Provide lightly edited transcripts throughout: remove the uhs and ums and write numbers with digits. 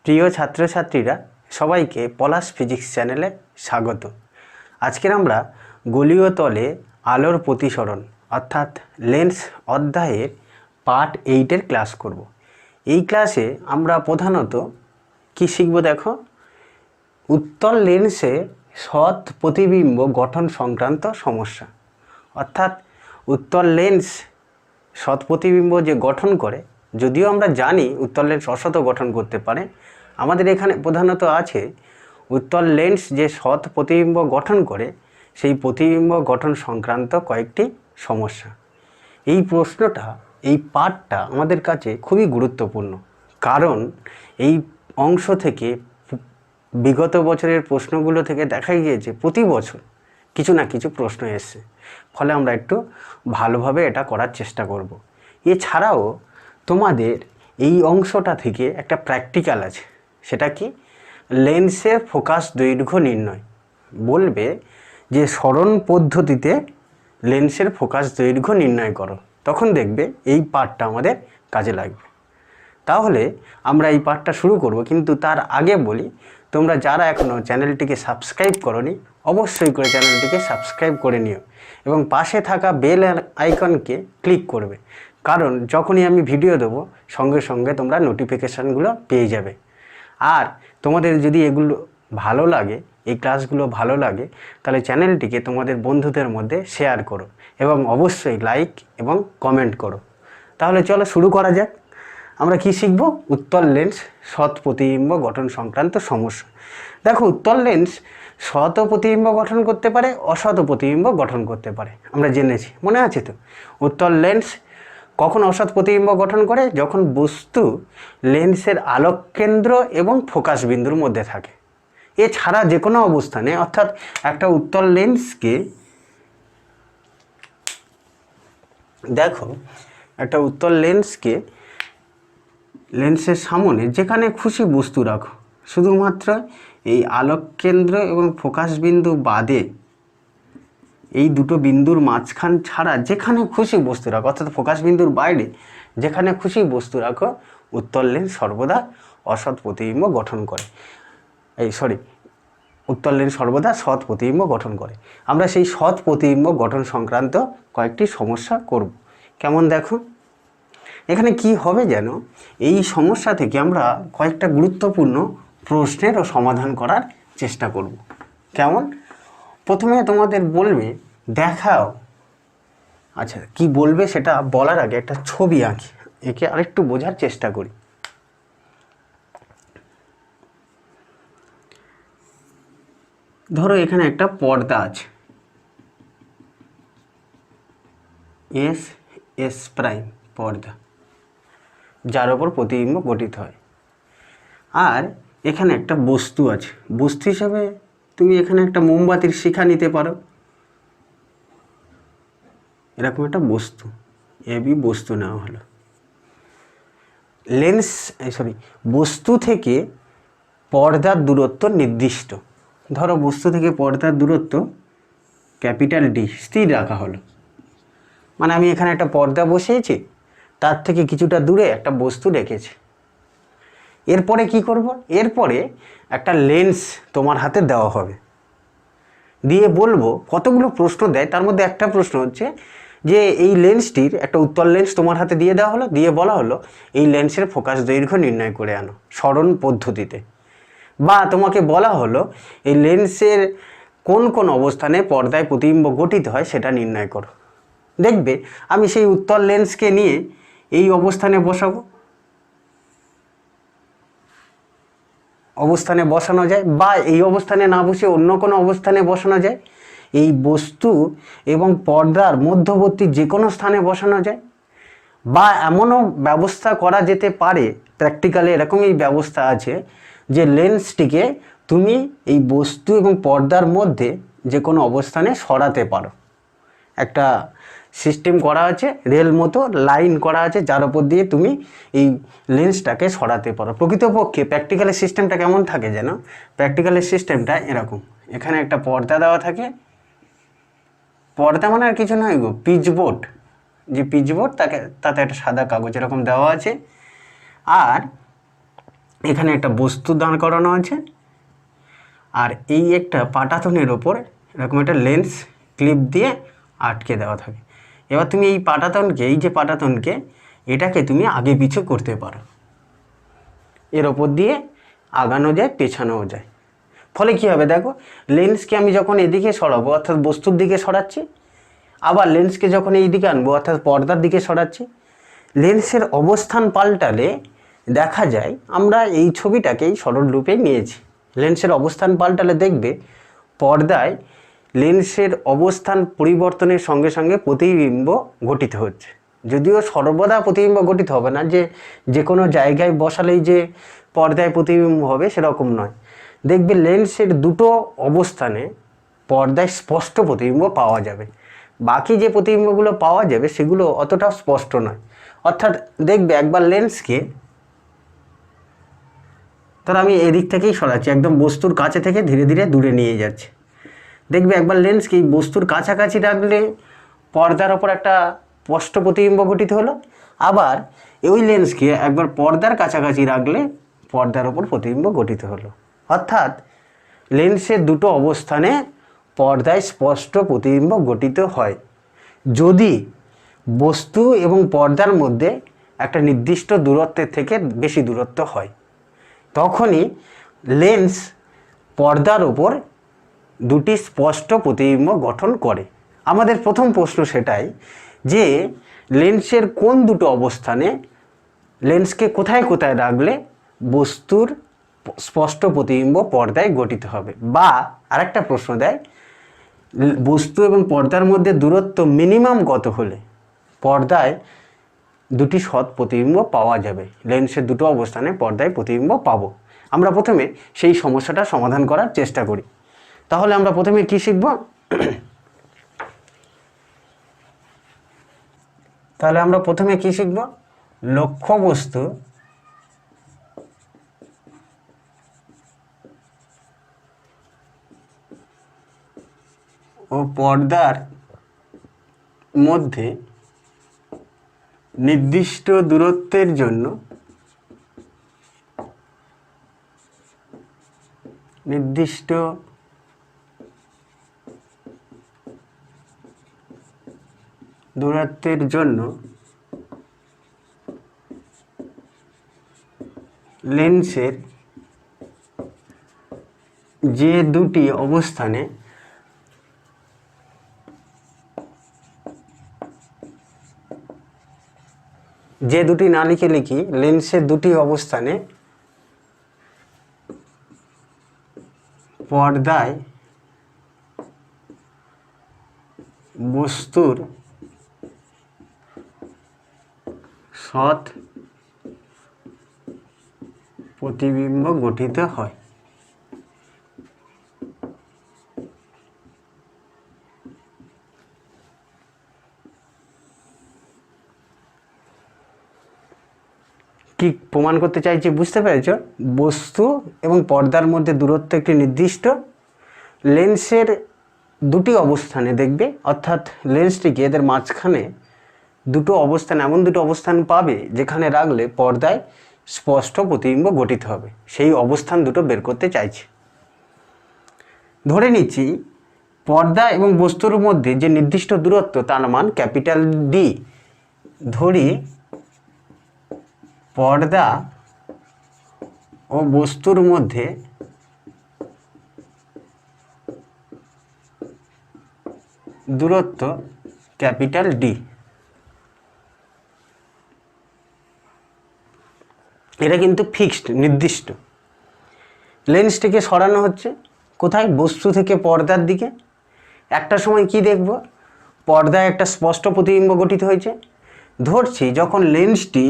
প্রিয় ছাত্রছাত্রীরা সবাইকে পলাশ ফিজিক্স চ্যানেলে স্বাগত। আজকের আমরা গোলীয় তলে আলোর প্রতিসরণ অর্থাৎ লেন্স অধ্যায়ের পার্ট 8-এর ক্লাস করব। এই ক্লাসে আমরা প্রধানত কি শিখব দেখো, উত্তল লেন্সে সৎ প্রতিবিম্ব গঠন সংক্রান্ত সমস্যা। অর্থাৎ উত্তল লেন্স সৎ প্রতিবিম্ব যে গঠন করে, যদিও আমরা জানি উত্তল লেন্স অসৎ গঠন করতে পারে, আমাদের এখানে প্রধানত আছে উত্তল লেন্স যে সৎ প্রতিবিম্ব গঠন করে সেই প্রতিবিম্ব গঠন সংক্রান্ত কয়েকটি সমস্যা। এই প্রশ্নটা, এই পার্টটা আমাদের কাছে খুবই গুরুত্বপূর্ণ, কারণ এই অংশ থেকে বিগত বছরের প্রশ্নগুলো থেকে দেখা গিয়েছে প্রতি বছর কিছু না কিছু প্রশ্ন এসছে। ফলে আমরা একটু ভালোভাবে এটা করার চেষ্টা করব। এছাড়াও তোমাদের এই অংশটা থেকে একটা প্র্যাকটিক্যাল আছে, সেটা কি লেন্সের ফোকাস দৈর্ঘ্য নির্ণয়। বলবে যে সরণ পদ্ধতিতে লেন্সের ফোকাস দৈর্ঘ্য নির্ণয় করো, তখন দেখবে এই পার্টটা আমাদের কাজে লাগবে। তাহলে আমরা এই পার্টটা শুরু করব, কিন্তু তার আগে বলি, তোমরা যারা এখনও চ্যানেলটিকে সাবস্ক্রাইব করোনি অবশ্যই করে চ্যানেলটিকে সাবস্ক্রাইব করে নিও এবং পাশে থাকা বেল আইকনকে ক্লিক করবে, কারণ যখনই আমি ভিডিও দেবো সঙ্গে সঙ্গে তোমরা নোটিফিকেশানগুলো পেয়ে যাবে। আর তোমাদের যদি এগুলো ভালো লাগে, এই ক্লাসগুলো ভালো লাগে, তাহলে চ্যানেলটিকে তোমাদের বন্ধুদের মধ্যে শেয়ার করো এবং অবশ্যই লাইক এবং কমেন্ট করো। তাহলে চলো শুরু করা যাক। আমরা কি শিখব? উত্তল লেন্স সৎ প্রতিবিম্ব গঠন সংক্রান্ত সমস্যা। দেখো, উত্তল লেন্স সৎ প্রতিবিম্ব গঠন করতে পারে, অসৎ প্রতিবিম্ব গঠন করতে পারে, আমরা জেনেছি, মনে আছে তো? উত্তল লেন্স কখন অসৎ প্রতিবিম্ব গঠন করে? যখন বস্তু লেন্সের আলোক কেন্দ্র এবং ফোকাস বিন্দুর মধ্যে থাকে। এছাড়া যে কোনো অবস্থানে, অর্থাৎ একটা উত্তল লেন্সকে দেখো, একটা উত্তল লেন্সকে লেন্সের সামনে যেখানে খুশি বস্তু রাখো, শুধুমাত্র এই আলোক কেন্দ্র এবং ফোকাস বিন্দু বাদে এই দুটো বিন্দুর মাঝখান ছাড়া যেখানে খুশি বস্তু রাখো, অর্থাৎ ফোকাস বিন্দুর বাইরে যেখানে খুশি বস্তু রাখো, উত্তল লেন্স সর্বদা অসৎ প্রতিবিম্ব গঠন করে। উত্তল লেন্স সর্বদা সৎ প্রতিবিম্ব গঠন করে। আমরা সেই সৎ প্রতিবিম্ব গঠন সংক্রান্ত কয়েকটি সমস্যা করব। কেমন দেখো, এখানে কি হবে যেন, এই সমস্যা থেকে আমরা কয়েকটা গুরুত্বপূর্ণ প্রশ্নেরও সমাধান করার চেষ্টা করব। কেমন? প্রথমে তোমাদের বলবে দেখাও, আচ্ছা কি বলবে সেটা বলার আগে একটা ছবি আঁকি, একে আরেকটু বোঝার চেষ্টা করি। ধরো এখানে একটা পর্দা আছে, এস প্রাইম পর্দা, যার ওপর প্রতিবিম্ব গঠিত হয়। আর এখানে একটা বস্তু আছে, বস্তু হিসাবে তুমি এখানে একটা মোমবাতির শিখা নিতে পারো। এরকম একটা বস্তু, এবি বস্তু নেওয়া হলো। বস্তু থেকে পর্দার দূরত্ব নির্দিষ্ট। ধরো বস্তু থেকে পর্দার দূরত্ব ক্যাপিটাল ডি স্থির রাখা হলো। মানে আমি এখানে একটা পর্দা বসিয়েছি, তার থেকে কিছুটা দূরে একটা বস্তু রেখেছি। এরপরে কি করব? এরপরে একটা লেন্স তোমার হাতে দেওয়া হবে, দিয়ে বলবো কতগুলো প্রশ্ন দেয়, তার মধ্যে একটা প্রশ্ন হচ্ছে যে এই লেন্সটির, একটা উত্তল লেন্স তোমার হাতে দিয়ে দেওয়া হলো, দিয়ে বলা হলো এই লেন্সের ফোকাস দৈর্ঘ্য নির্ণয় করে আনো সরণ পদ্ধতিতে। বা তোমাকে বলা হলো এই লেন্সের কোন কোন অবস্থানে পর্দায় প্রতিবিম্ব গঠিত হয় সেটা নির্ণয় করো। দেখবে আমি সেই উত্তল লেন্সকে নিয়ে এই অবস্থানে বসাবো, অবস্থানে বসানো যায়, বা এই অবস্থানে না বসে অন্য কোনো অবস্থানে বসানো যায়। এই বস্তু এবং পর্দার মধ্যবর্তী যে কোনো স্থানে বসানো যায়, বা এমনও ব্যবস্থা করা যেতে পারে, প্র্যাকটিক্যালি এরকমই ব্যবস্থা আছে যে লেন্সটিকে তুমি এই বস্তু এবং পর্দার মধ্যে যে কোনো অবস্থানে সরাতে পারো। একটা সিস্টেম করা আছে, রেল মতো লাইন করা আছে, যার উপর দিয়ে তুমি এই লেন্সটাকে সরাতে পারো। প্রকৃতপক্ষে প্র্যাকটিক্যালের সিস্টেমটা কেমন থাকে যেন, প্র্যাকটিক্যালের সিস্টেমটা এরকম, এখানে একটা পর্দা দেওয়া থাকে, পর্দা মানে আর কিছু নয় গো, পিচবোর্ড, যে পিচবোর্ড তাতে একটা সাদা কাগজ এরকম দেওয়া আছে, আর এখানে একটা বস্তু দাঁড় করানো আছে, আর এই একটা পাটাতনের ওপর এরকম একটা লেন্স ক্লিপ দিয়ে আটকে দেওয়া থাকে। এবার তুমি এই পাটাতনকে, এই যে পাটাতনকে, এটাকে তুমি আগে পিছু করতে পারো, এর ওপর দিয়ে আগানো যায়, পেছানোও যায়। ফলে কী হবে দেখো, লেন্সকে আমি যখন এদিকে সরাবো অর্থাৎ বস্তুর দিকে সরাচ্ছি, আবার লেন্সকে যখন এই দিকে আনবো অর্থাৎ পর্দার দিকে সরাচ্ছি, লেন্সের অবস্থান পাল্টালে দেখা যায়, আমরা এই ছবিটাকেই সরল রূপে নিয়েছি, লেন্সের অবস্থান পাল্টালে দেখবে পর্দায় লেন্সের অবস্থান পরিবর্তনের সঙ্গে সঙ্গে প্রতিবিম্ব গঠিত হচ্ছে। যদিও সর্বদা প্রতিবিম্ব গঠিত হবে না, যে কোনো জায়গায় বসালেই যে পর্দায় প্রতিবিম্ব হবে সেরকম নয়। দেখবে লেন্সের দুটো অবস্থানে পর্দায় স্পষ্ট প্রতিবিম্ব পাওয়া যাবে, বাকি যে প্রতিবিম্বগুলো পাওয়া যাবে সেগুলো অতটা স্পষ্ট নয়। অর্থাৎ দেখবে একবার লেন্সকে, তাহলে আমি এদিক থেকেই সরাচ্ছি, একদম বস্তুর কাছে থেকে ধীরে ধীরে দূরে নিয়ে যাচ্ছি। দেখবে একবার লেন্সকে বস্তুর কাছাকাছি রাখলে পর্দার ওপর একটা স্পষ্ট প্রতিবিম্ব গঠিত হলো, আবার ওই লেন্সকে একবার পর্দার কাছাকাছি রাখলে পর্দার ওপর প্রতিবিম্ব গঠিত হলো। অর্থাৎ লেন্সের দুটো অবস্থানে পর্দায় স্পষ্ট প্রতিবিম্ব গঠিত হয় যদি বস্তু এবং পর্দার মধ্যে একটা নির্দিষ্ট দূরত্বের থেকে বেশি দূরত্ব হয়, তখনই লেন্স পর্দার ওপর দুটি স্পষ্ট প্রতিবিম্ব গঠন করে। আমাদের প্রথম প্রশ্ন সেটাই যে লেন্সের কোন দুটো অবস্থানে, লেন্সকে কোথায় কোথায় রাখলে বস্তুর স্পষ্ট প্রতিবিম্ব পর্দায় গঠিত হবে। বা আরেকটা প্রশ্ন দেয়, বস্তু এবং পর্দার মধ্যে দূরত্ব মিনিমাম কত হলে পর্দায় দুটি সৎ প্রতিবিম্ব পাওয়া যাবে, লেন্সের দুটো অবস্থানে পর্দায় প্রতিবিম্ব পাবো। আমরা প্রথমে সেই সমস্যাটা সমাধান করার চেষ্টা করি। তাহলে আমরা প্রথমে কি শিখব? তাহলে আমরা প্রথমে কি শিখব? লক্ষ্যবস্তু ও পর্দার মধ্যে নির্দিষ্ট দূরত্বের জন্য লেন্সের যে দুটি অবস্থানে না লিখে লিখি, লেন্সের দুটি অবস্থানে পর্দায় বস্তুর সৎ প্রতিবিম্ব গঠিত হয়। কি প্রমাণ করতে চাইছি বুঝতে পেরেছ? বস্তু এবং পর্দার মধ্যে দূরত্ব একটি নির্দিষ্ট, লেন্সের দুটি অবস্থানে দেখবে, অর্থাৎ লেন্সটিকে এদের মাঝখানে দুটো অবস্থান, এমন দুটো অবস্থান পাবে যেখানে রাখলে পর্দায় স্পষ্ট প্রতিবিম্ব গঠিত হবে, সেই অবস্থান দুটো বের করতে চাইছি। ধরে নিচ্ছি পর্দা এবং বস্তুর মধ্যে যে নির্দিষ্ট দূরত্ব তার মান ক্যাপিটাল ডি। ধরি পর্দা ও বস্তুর মধ্যে দূরত্ব ক্যাপিটাল ডি। এটা কিন্তু ফিক্সড, নির্দিষ্ট। লেন্সটিকে সরানো হচ্ছে কোথায়? বস্তু থেকে পর্দার দিকে। একটা সময় কি দেখব? পর্দায় একটা স্পষ্ট প্রতিবিম্ব গঠিত হয়েছে। ধরছি যখন লেন্সটি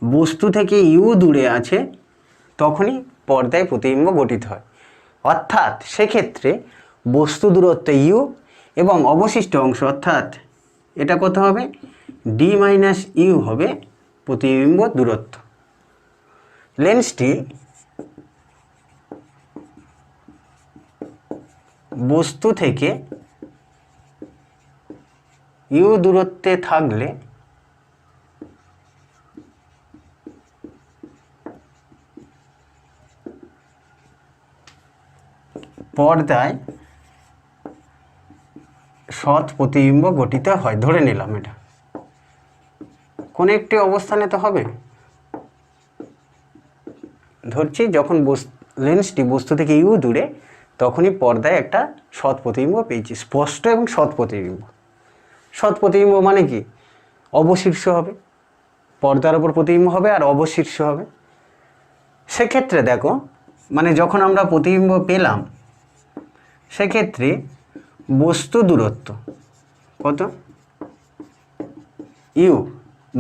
বস্তু থেকে ইউ দূরে আছে তখনই পর্দায় প্রতিবিম্ব গঠিত হয়। অর্থাৎ সেক্ষেত্রে বস্তু দূরত্ব ইউ এবং অবশিষ্ট অংশ, অর্থাৎ এটা কত হবে? ডি মাইনাস ইউ হবে প্রতিবিম্ব দূরত্ব। লেন্সটি বস্তু থেকে ইউ দূরত্বে থাকলে পর্দায় সৎ প্রতিবিম্ব গঠিত হয়, ধরে নিলাম এটা কোনো একটি অবস্থানে তো হবে, ধরছি যখন লেন্সটি বস্তু থেকে ইউ দূরে তখনই পর্দায় একটা সৎ প্রতিবিম্ব পেয়েছি, স্পষ্ট এবং সৎ প্রতিবিম্ব। সৎ প্রতিবিম্ব মানে কি, অবশীর্ষ হবে, পর্দার ওপর প্রতিবিম্ব হবে আর অবশীর্ষ হবে। সেক্ষেত্রে দেখো মানে যখন আমরা প্রতিবিম্ব পেলাম সেক্ষেত্রে বস্তু দূরত্ব কত, ইউ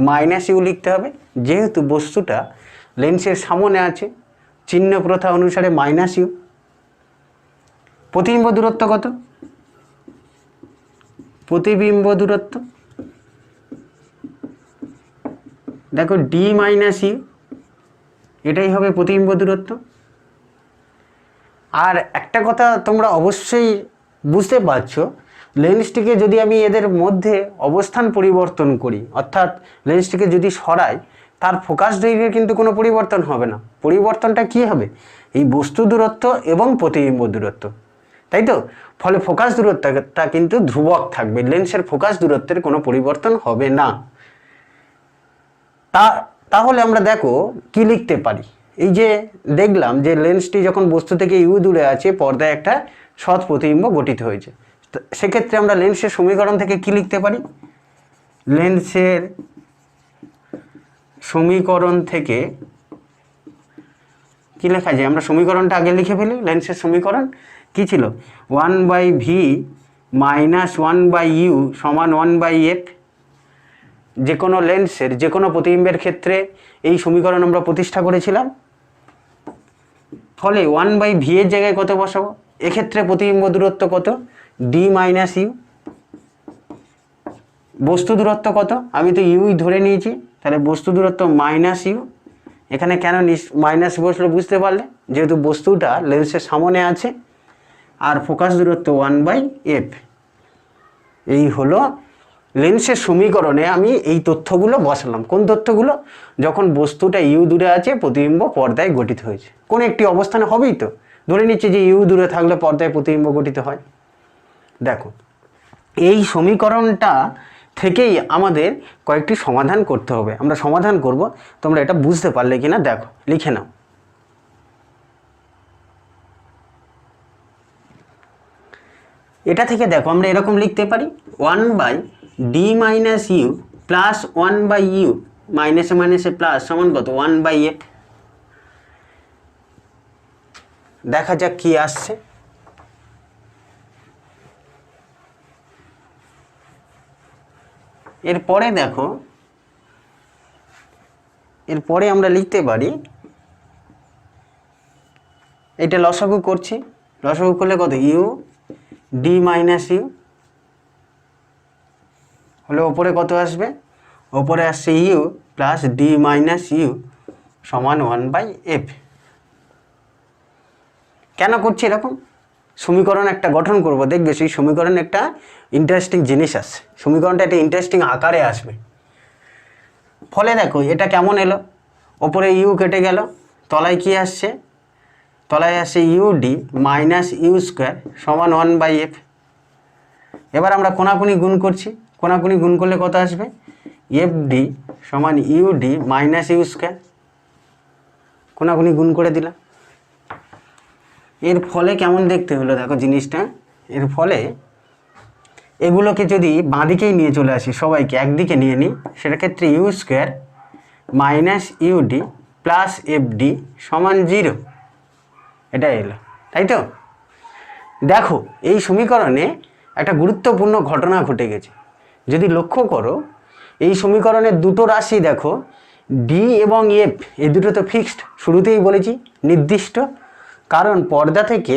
মাইনাস ইউ লিখতে হবে, যেহেতু বস্তুটা লেন্সের সামনে আছে, চিহ্ন প্রথা অনুসারে মাইনাস ইউ। প্রতিবিম্ব দূরত্ব কত, প্রতিবিম্ব দূরত্ব দেখো ডি মাইনাস ইউ, এটাই হবে প্রতিবিম্ব দূরত্ব। আর একটা কথা তোমরা অবশ্যই বুঝতে পারছো, লেন্সটিকে যদি আমি এদের মধ্যে অবস্থান পরিবর্তন করি, অর্থাৎ লেন্সটিকে যদি সরাই, তার ফোকাস দৈর্ঘ্যের কিন্তু কোনো পরিবর্তন হবে না। পরিবর্তনটা কি হবে, এই বস্তু দূরত্ব এবং প্রতিবিম্ব দূরত্ব, তাই তো? ফলে ফোকাস দূরত্বটা কিন্তু ধ্রুবক থাকবে, লেন্সের ফোকাস দূরত্বের কোনো পরিবর্তন হবে না। তাহলে আমরা দেখো কি লিখতে পারি, এই যে দেখলাম যে লেন্সটি যখন বস্তু থেকে ইউ দূরে আছে পর্দায় একটা সৎ প্রতিবিম্ব গঠিত হয়েছে। সেক্ষেত্রে আমরা লেন্সের সমীকরণ থেকে কি লিখতে পারি, লেন্সের সমীকরণ থেকে কি লেখা যায়, আমরা সমীকরণটা আগে লিখে ফেলি। লেন্সের সমীকরণ কি ছিল, 1/v মাইনাস 1/u সমান 1/f। যে কোনো লেন্সের যে কোনো প্রতিবিম্বের ক্ষেত্রে এই সমীকরণ আমরা প্রতিষ্ঠা করেছিলাম। ফলে 1/v এর জায়গায় কত বসাবো, এক্ষেত্রে প্রতিবিম্ব দূরত্ব কত, ডি মাইনাস ইউ। বস্তু দূরত্ব কত, আমি তো ইউই ধরে নিয়েছি, তাহলে বস্তু দূরত্ব মাইনাস ইউ। এখানে কেন মাইনাস বসলো বুঝতে পারলে, যেহেতু বস্তুটা লেন্সের সামনে আছে। আর ফোকাস দূরত্ব 1/f। এই হলো লেন্সের সমীকরণে আমি এই তথ্যগুলো বসালাম। কোন তথ্যগুলো, যখন বস্তুটা ইউ দূরে আছে প্রতিবিম্ব পর্দায় গঠিত হয়েছে, কোন একটি অবস্থানে হবেই তো, ধরে নিচ্ছে যে ইউ দূরে থাকলে পর্দায় প্রতিবিম্ব গঠিত হয়। দেখো এই সমীকরণটা থেকেই আমাদের কয়েকটি সমাধান করতে হবে, আমরা সমাধান করব। তোমরা এটা বুঝতে পারলে কিনা দেখো, লিখে নাও। এটা থেকে দেখো আমরা এরকম লিখতে পারি, 1/d minus you plus 1/u মাইনাসে মাইনাসে প্লাস সমান কত, 1/f। দেখা যাক কি আসছে। এরপরে দেখো, এরপরে আমরা লিখতে পারি, এটা লসাগু করছি, লসাগু করলে কত, ইউ ডি মাইনাস ইউ হলে ওপরে কত আসবে, ওপরে আসছে u plus d minus u সমান 1/f। কেন করছি এরকম, সমীকরণ একটা গঠন করব, দেখবে সেই সমীকরণে একটা ইন্টারেস্টিং জিনিস আসছে, সমীকরণটা একটা ইন্টারেস্টিং আকারে আসবে। ফলে দেখো এটা কেমন এলো, ওপরে ইউ কেটে গেল, তলায় কি আসছে, তলায় আসছে u d minus u square সমান 1/f। এবার আমরা কোনাকুনি গুণ করছি, কোনাকুনি গুণ করলে কত আসবে, এফ ডি সমান u d minus u square. কোনাকুনি গুণ করে দিলাম। এর ফলে কেমন দেখতে হলো দেখো জিনিসটা, এর ফলে এগুলোকে যদি বাঁদিকেই নিয়ে চলে আসি, সবাইকে একদিকে নিয়ে নিই, সেটা ক্ষেত্রে u square minus u d plus f d সমান 0, এটা এলো, তাই তো? দেখো এই সমীকরণে একটা গুরুত্বপূর্ণ ঘটনা ঘটে গেছে। যদি লক্ষ্য করো এই সমীকরণের দুটো রাশি দেখো, ডি এবং এফ, এই দুটো তো ফিক্সড, শুরুতেই বলেছি নির্দিষ্ট, কারণ পর্দা থেকে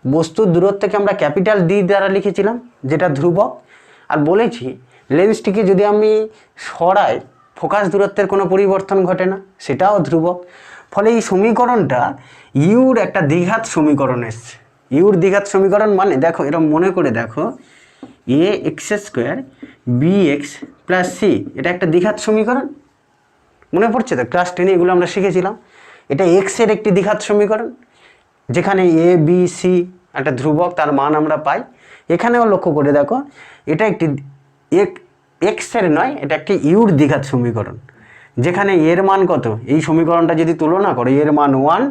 বস্তুর দূরত্বকে আমরা ক্যাপিটাল ডি দ্বারা লিখেছিলাম, যেটা ধ্রুবক। আর বলেছি লেন্সটিকে যদি আমি সরাই ফোকাস দূরত্বের কোনো পরিবর্তন ঘটে না, সেটাও ধ্রুবক। ফলে এই সমীকরণটা ইউর একটা দ্বিঘাত সমীকরণ এসছে। ইউর দ্বিঘাত সমীকরণ মানে দেখো এরকম মনে করে দেখো, a x square b x plus c, এটা একটা দ্বিঘাত সমীকরণ, মনে পড়ছে তো, ক্লাস 10 এগুলো আমরা শিখেছিলাম। এটা এক্সের একটি দ্বিঘাত সমীকরণ, যেখানে এ বি সি একটা ধ্রুবক, তার মান আমরা পাই। এখানেও লক্ষ্য করে দেখো, এটা একটি এক্সের নয়, এটা একটি ইউর দ্বিঘাত সমীকরণ, যেখানে এর মান কত, এই সমীকরণটা যদি তুলনা করো, এর মান 1,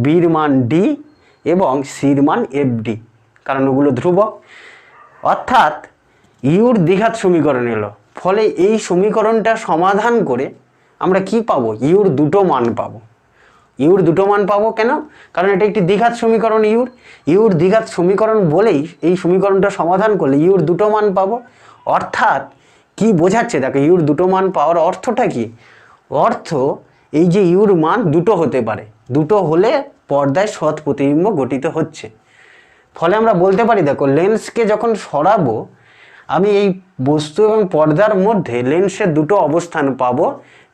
বির মান ডি এবং সির মান এফ ডি, কারণ ওগুলো ধ্রুবক। অর্থাৎ ইউর দ্বিঘাত সমীকরণ এলো। ফলে এই সমীকরণটা সমাধান করে আমরা কি পাবো, ইউর দুটো মান পাবো। ইউর দুটো মান পাবো কেন? কারণ এটা একটি দ্বিঘাত সমীকরণ। ইউর দ্বিঘাত সমীকরণ বলেই এই সমীকরণটা সমাধান করলে ইউর দুটো মান পাবো। অর্থাৎ কি বোঝাচ্ছে দেখো, ইউর দুটো মান পাওয়ার অর্থটা কি? অর্থ এই যে ইউর মান দুটো হতে পারে, দুটো হলে পর্দায় সৎ প্রতিবিম্ব গঠিত হচ্ছে। ফলে আমরা বলতে পারি দেখো, লেন্সকে যখন সরাবো আমি এই বস্তু এবং পর্দার মধ্যে লেন্সের দুটো অবস্থান পাবো,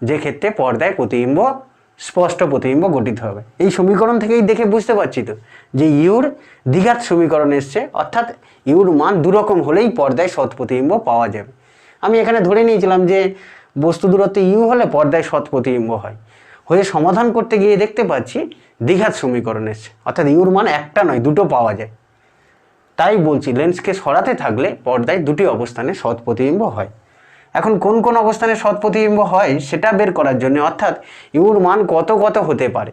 যে ক্ষেত্রে পর্দায় প্রতিবিম্ব, স্পষ্ট প্রতিবিম্ব গঠিত হবে। এই সমীকরণ থেকেই দেখে বুঝতে পারছি তো যে ইউর দ্বিঘাত সমীকরণ এসছে, অর্থাৎ ইউর মান দুরকম হলেই পর্দায় সৎ প্রতিবিম্ব পাওয়া যাবে। আমি এখানে ধরে নিয়েছিলাম যে বস্তু দূরত্ব ইউ হলে পর্দায় সৎ প্রতিবিম্ব হয়, হয়ে সমাধান করতে গিয়ে দেখতে পাচ্ছি দ্বিঘাত সমীকরণ এসছে, অর্থাৎ ইউর মান একটা নয় দুটো পাওয়া যায়। তাই বলছি লেন্সকে সরাতে থাকলে পর্দায় দুটি অবস্থানে সৎ প্রতিবিম্ব হয়। এখন কোন কোন অবস্থানে সৎ প্রতিবিম্ব হয় সেটা বের করার জন্য, অর্থাৎ ইউর মান কত কত হতে পারে,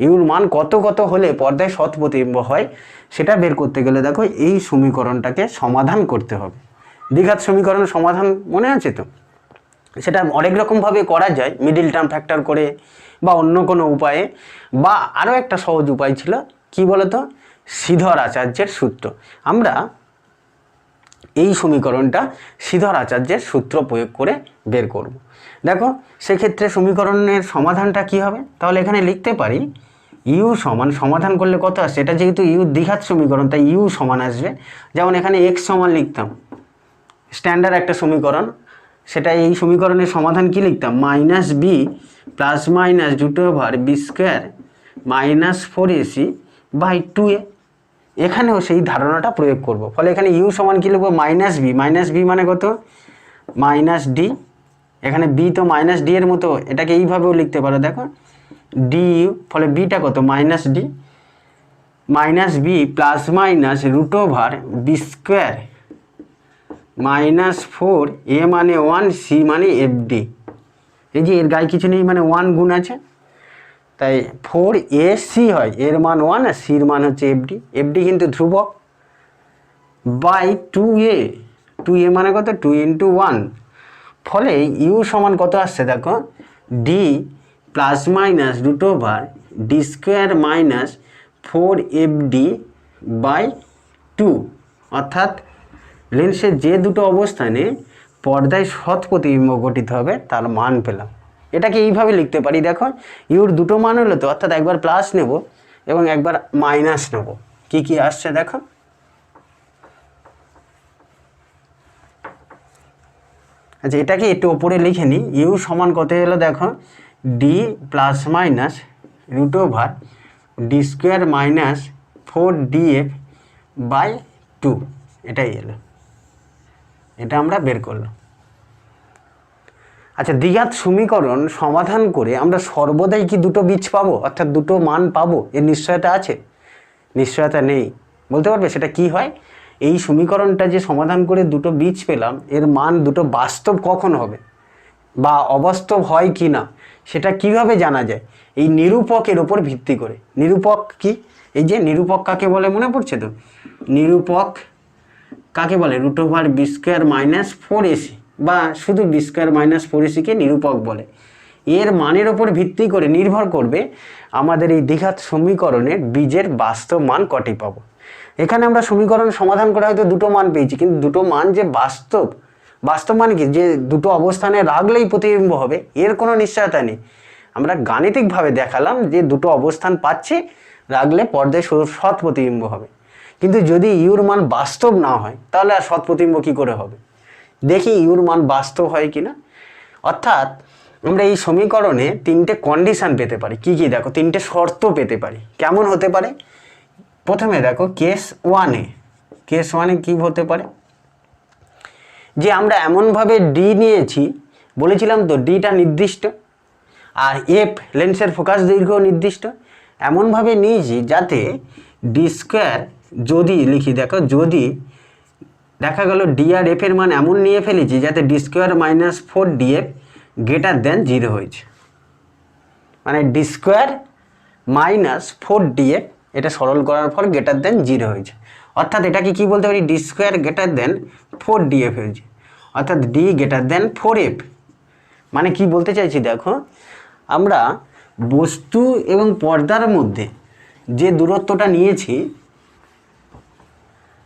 ইউর মান কত কত হলে পর্দায় সৎ প্রতিবিম্ব হয়, সেটা বের করতে গেলে দেখো এই সমীকরণটাকে সমাধান করতে হবে। দ্বিঘাত সমীকরণের সমাধান মনে আছে তো? সেটা অনেক রকমভাবে করা যায়, মিডিল টার্ম ফ্যাক্টর করে বা অন্য কোনো উপায়ে, বা আরও একটা সহজ উপায় ছিল কি বলতো, শ্রীধর আচার্যের সূত্র। আমরা এই সমীকরণটা শ্রীধর আচার্যের সূত্র প্রয়োগ করে বের করব। দেখো সেক্ষেত্রে সমীকরণের সমাধানটা কি হবে, তাহলে এখানে লিখতে পারি ইউ সমান, সমাধান করলে কত আসছে, এটা যেহেতু ইউ দ্বিঘাত সমীকরণ তাই ইউ সমান আসবে। যেমন এখানে এক্স সমান লিখতাম, স্ট্যান্ডার্ড একটা সমীকরণ, সেটা এই সমীকরণের সমাধান কি লিখতাম, minus b plus minus root over b square minus 4ac by 2a। এখানেও সেই ধারণাটা প্রয়োগ করব। ফলে এখানে ইউ সমান কি লিখবো, মাইনাস বি মানে কত, মাইনাস ডি, এখানে বি তো মাইনাস ডি এর মতো, এটাকে এইভাবেও লিখতে পারো দেখো, ডি ইউ, ফলে বিটা কত, minus d, minus b plus minus root over b square minus 4a মানে 1, সি মানে এফ ডি। এই যে এর গায়ে কিছু নেই, মানে 1 গুণ আছে, তাই 4ac হয়, এর মান 1 আর সির মান হচ্ছে এফডি, এফডি কিন্তু ধ্রুবক, বাই 2a মানে কত, 2 × 1। ফলে ইউ সমান কত আসছে দেখো, d plus minus root over d square minus 4fd by 2। অর্থাৎ লেন্সের যে দুটো অবস্থানে পর্দায় সৎ প্রতিবিম্ব গঠিত হবে তার মান পেলাম। এটাকে এইভাবে লিখতে পারি দেখো, ইউর দুটো মান হলো তো, অর্থাৎ একবার প্লাস নেব এবং একবার মাইনাস নেব। কি কি আসছে দেখো, আচ্ছা এটাকে একটু ওপরে লিখে নিই। ইউ সমান কত এলো দেখো, d plus minus root over d square minus 4df by 2, এটাই এলো, এটা আমরা বের করলাম। আচ্ছা দ্বিঘাত সমীকরণ সমাধান করে আমরা সর্বদাই কি দুটো বীজ পাবো, অর্থাৎ দুটো মান পাবো, এর নিশ্চয়তা আছে? নিশ্চয়তা নেই। বলতে পারবে সেটা কি হয়? এই সমীকরণটা যে সমাধান করে দুটো বীজ পেলাম, এর মান দুটো বাস্তব কখন হবে বা অবাস্তব হয় কি না সেটা কিভাবে জানা যায়? এই নিরূপকের ওপর ভিত্তি করে। নিরূপক কি? এই যে নিরূপক কাকে বলে মনে পড়ছে তো? নিরূপক কাকে বলে? Root over b square minus 4ac বা শুধু বি স্কোয়ার মাইনাস 4ac-কে নিরূপক বলে। এর মানের ওপর ভিত্তি করে নির্ভর করবে আমাদের এই দ্বিঘাত সমীকরণের বীজের বাস্তব মান কটি পাবো। এখানে আমরা সমীকরণ সমাধান করে হয়তো দুটো মান পেয়েছি, কিন্তু দুটো মান যে বাস্তব মানে কি, যে দুটো অবস্থানে রাখলেই প্রতিবিম্ব হবে এর কোনো নিশ্চয়তা নেই। আমরা গাণিতিকভাবে দেখালাম যে দুটো অবস্থান পাচ্ছি, রাখলে পর্দায় সৎ প্রতিবিম্ব হবে। কিন্তু যদি ইউর মান বাস্তব না হয় তাহলে আর সৎ প্রতিবিম্ব কী করে হবে? দেখি ইউর মান বাস্তব হয় কিনা। অর্থাৎ আমরা এই সমীকরণে তিনটে কন্ডিশন পেতে পারি। কি কি দেখো, তিনটে শর্ত পেতে পারি। কেমন হতে পারে? প্রথমে দেখো কেস ওয়ানে কি হতে পারে, যে আমরা এমনভাবে ডি নিয়েছি, বলেছিলাম তো ডিটা নির্দিষ্ট, আর এফ লেন্সের ফোকাস দৈর্ঘ্য নির্দিষ্ট, এমনভাবে নিয়েছি যাতে ডি স্কোয়ার যদি লিখি, দেখো যদি দেখা গেল ডি আর এফ এর মান এমন নিয়ে ফেলেছি যাতে D square minus 4df greater than 0 হয়েছে, মানে ডি স্কোয়ার মাইনাস 4df এটা সরল করার পর গ্রেটার দেন 0 হয়েছে, অর্থাৎ এটাকে কি বলতে পারি, D square greater than 4df হয়েছে, অর্থাৎ ডি গ্রেটার দেন 4f। মানে কি বলতে চাইছি, দেখো আমরা বস্তু এবং পর্দার মধ্যে যে দূরত্বটা নিয়েছি,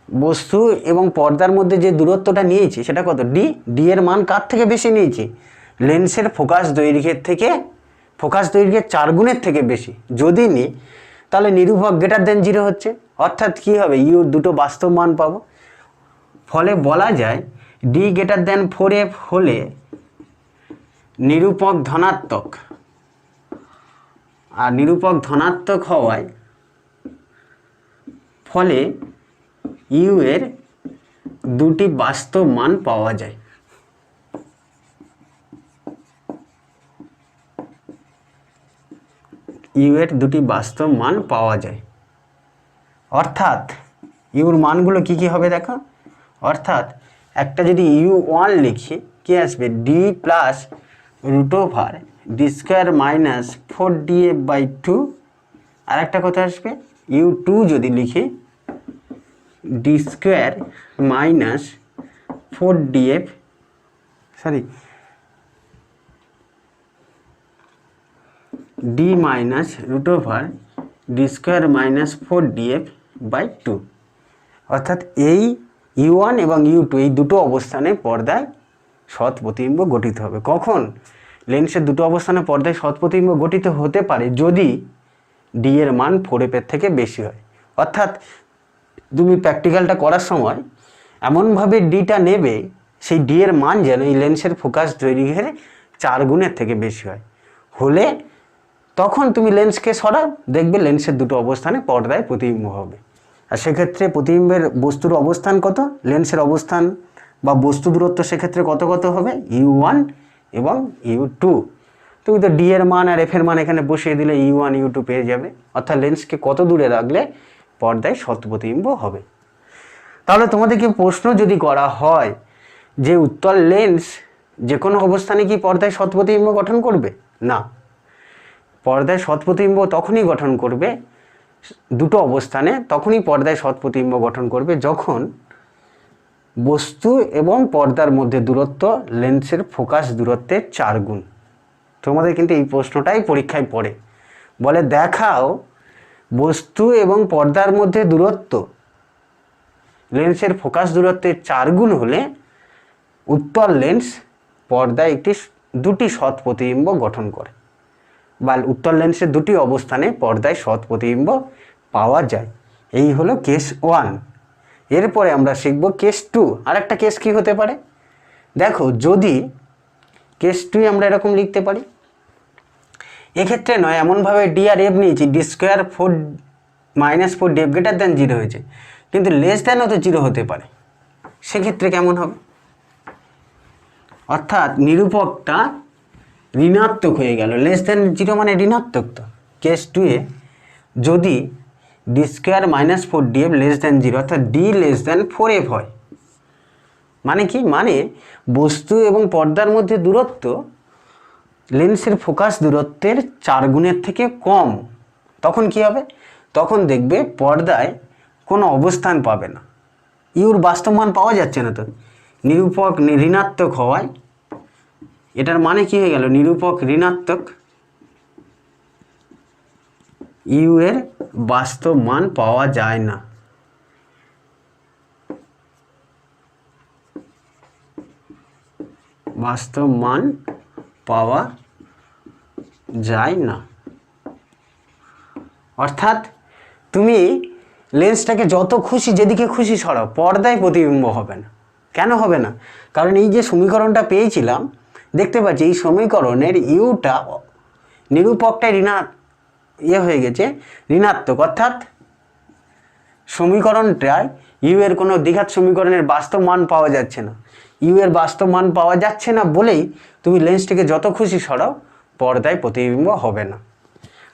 বস্তু এবং পর্দার মধ্যে যে দূরত্বটা নিয়েছি সেটা কত, ডি। ডি এর মান কার থেকে বেশি নিয়েছি, লেন্সের ফোকাস দৈর্ঘ্যের থেকে, ফোকাস দৈর্ঘ্যের 4 গুণের থেকে বেশি যদি নিই তাহলে নিরূপক গ্রেটার দেন 0 হচ্ছে, অর্থাৎ কি হবে, ইউর দুটো বাস্তব মান পাবো। ফলে বলা যায় ডি গ্রেটার দেন 4f হলে নিরূপক ধনাত্মক, আর নিরূপক ধনাত্মক হওয়ায় ফলে ইউ এর দুটি বাস্তব মান পাওয়া যায়। ইউ এর দুটি বাস্তব মান পাওয়া যায়, অর্থাৎ ইউর মানগুলো কি কি হবে দেখো, অর্থাৎ একটা যদি u1 লিখি কি আসবে, d plus root over d square minus 4df/2, আর একটা কথা আসবে u2 যদি লিখি d square minus 4df, sorry d minus root over d square minus 4df/2, অর্থাৎ এই u1 এবং u2 এই দুটো অবস্থানে পর্দায় সৎ প্রতিবিম্ব গঠিত হবে। কখন লেন্সের দুটো অবস্থানে পর্দায় সৎ প্রতিবিম্ব গঠিত হতে পারে, যদি ডি এর মান 4f এর থেকে বেশি হয়, অর্থাৎ তুমি প্র্যাকটিক্যালটা করার সময় এমনভাবে ডিটা নেবে সেই ডি এর মান যেন এই লেন্সের ফোকাস দৈর্ঘ্যের 4 গুণের থেকে বেশি হয়, হলে তখন তুমি লেন্সকে সরাও, দেখবে লেন্সের দুটো অবস্থানে পর্দায় প্রতিবিম্ব হবে। আর সেক্ষেত্রে প্রতিবিম্বের বস্তুর অবস্থান কত, লেন্সের অবস্থান বা বস্তু দূরত্ব সেক্ষেত্রে কত কত হবে, u1 এবং u2। তুমি তো ডি এর মান আর এফ এর মান এখানে বসিয়ে দিলে u1 u2 পেয়ে যাবে, অর্থাৎ লেন্সকে কত দূরে রাখলে পর্দায় সৎ প্রতিবিম্ব হবে। তাহলে তোমাদেরকে প্রশ্ন যদি করা হয় যে উত্তল লেন্স যে কোনো অবস্থানে কি পর্দায় সৎ প্রতিবিম্ব গঠন করবে, না, পর্দায় সৎ প্রতিবিম্ব তখনই গঠন করবে, দুটো অবস্থানে তখনই পর্দায় সৎ প্রতিবিম্ব গঠন করবে যখন বস্তু এবং পর্দার মধ্যে দূরত্ব লেন্সের ফোকাস দূরত্বের 4 গুণ। তোমাদের কিন্তু এই প্রশ্নটাই পরীক্ষায় পড়ে, বলে দেখাও বস্তু এবং পর্দার মধ্যে দূরত্ব লেন্সের ফোকাস দূরত্বের 4 গুণ হলে উত্তল লেন্স পর্দায় দুটি সৎ প্রতিবিম্ব গঠন করে, বা উত্তল লেন্সের দুটি অবস্থানে পর্দায় সৎ প্রতিবিম্ব পাওয়া যায়। এই হলো কেস 1। এরপরে আমরা শিখব কেস 2। আর একটা কেস কি হতে পারে, দেখো যদি কেস 2 আমরা এরকম লিখতে পারি, এক্ষেত্রে নয় এমনভাবে ডি আর এফ নিয়েছি, D square 4 minus 4df greater than 0 হয়েছে, কিন্তু লেস দেনও তো 0 হতে পারে, সেক্ষেত্রে কেমন হবে, অর্থাৎ নিরূপকটা ঋণাত্মক হয়ে গেল, লেস দেন 0 মানে ঋণাত্মক। তো কেস 2 এ যদি D square minus 4df less than 0 অর্থাৎ ডি লেস দেন 4f হয়, মানে কি, মানে বস্তু এবং পর্দার মধ্যে দূরত্ব লেন্সের ফোকাস দূরত্বের 4 গুণের থেকে কম, তখন কি হবে, তখন দেখবে পর্দায় কোনো অবস্থান পাবে না, ইউর বাস্তব মান পাওয়া যাচ্ছে না, তো নিরূপক ঋণাত্মক হওয়ায় এটার মানে কি হয়ে গেল, নিরূপক ঋণাত্মক, ইউ এর বাস্তব মান পাওয়া যায় না। বাস্তব মান পাওয়া যায় না, অর্থাৎ তুমি লেন্সটাকে যত খুশি যেদিকে খুশি সরাও, পর্দায় প্রতিবিম্ব হবে না। কেন হবে না, কারণ এই যে সমীকরণটা পেয়েছিলাম, দেখতে পাচ্ছি এই সমীকরণের ইউটা নিরূপকটাই হয়ে গেছে ঋণাত্মক, অর্থাৎ সমীকরণটায় ইউ এর কোনো দ্বিঘাত সমীকরণের বাস্তব মান পাওয়া যাচ্ছে না। ইউ এর বাস্তব মান পাওয়া যাচ্ছে না বলেই তুমি লেন্সটিকে যত খুশি সরাও, পর্দায় প্রতিবিম্ব হবে না।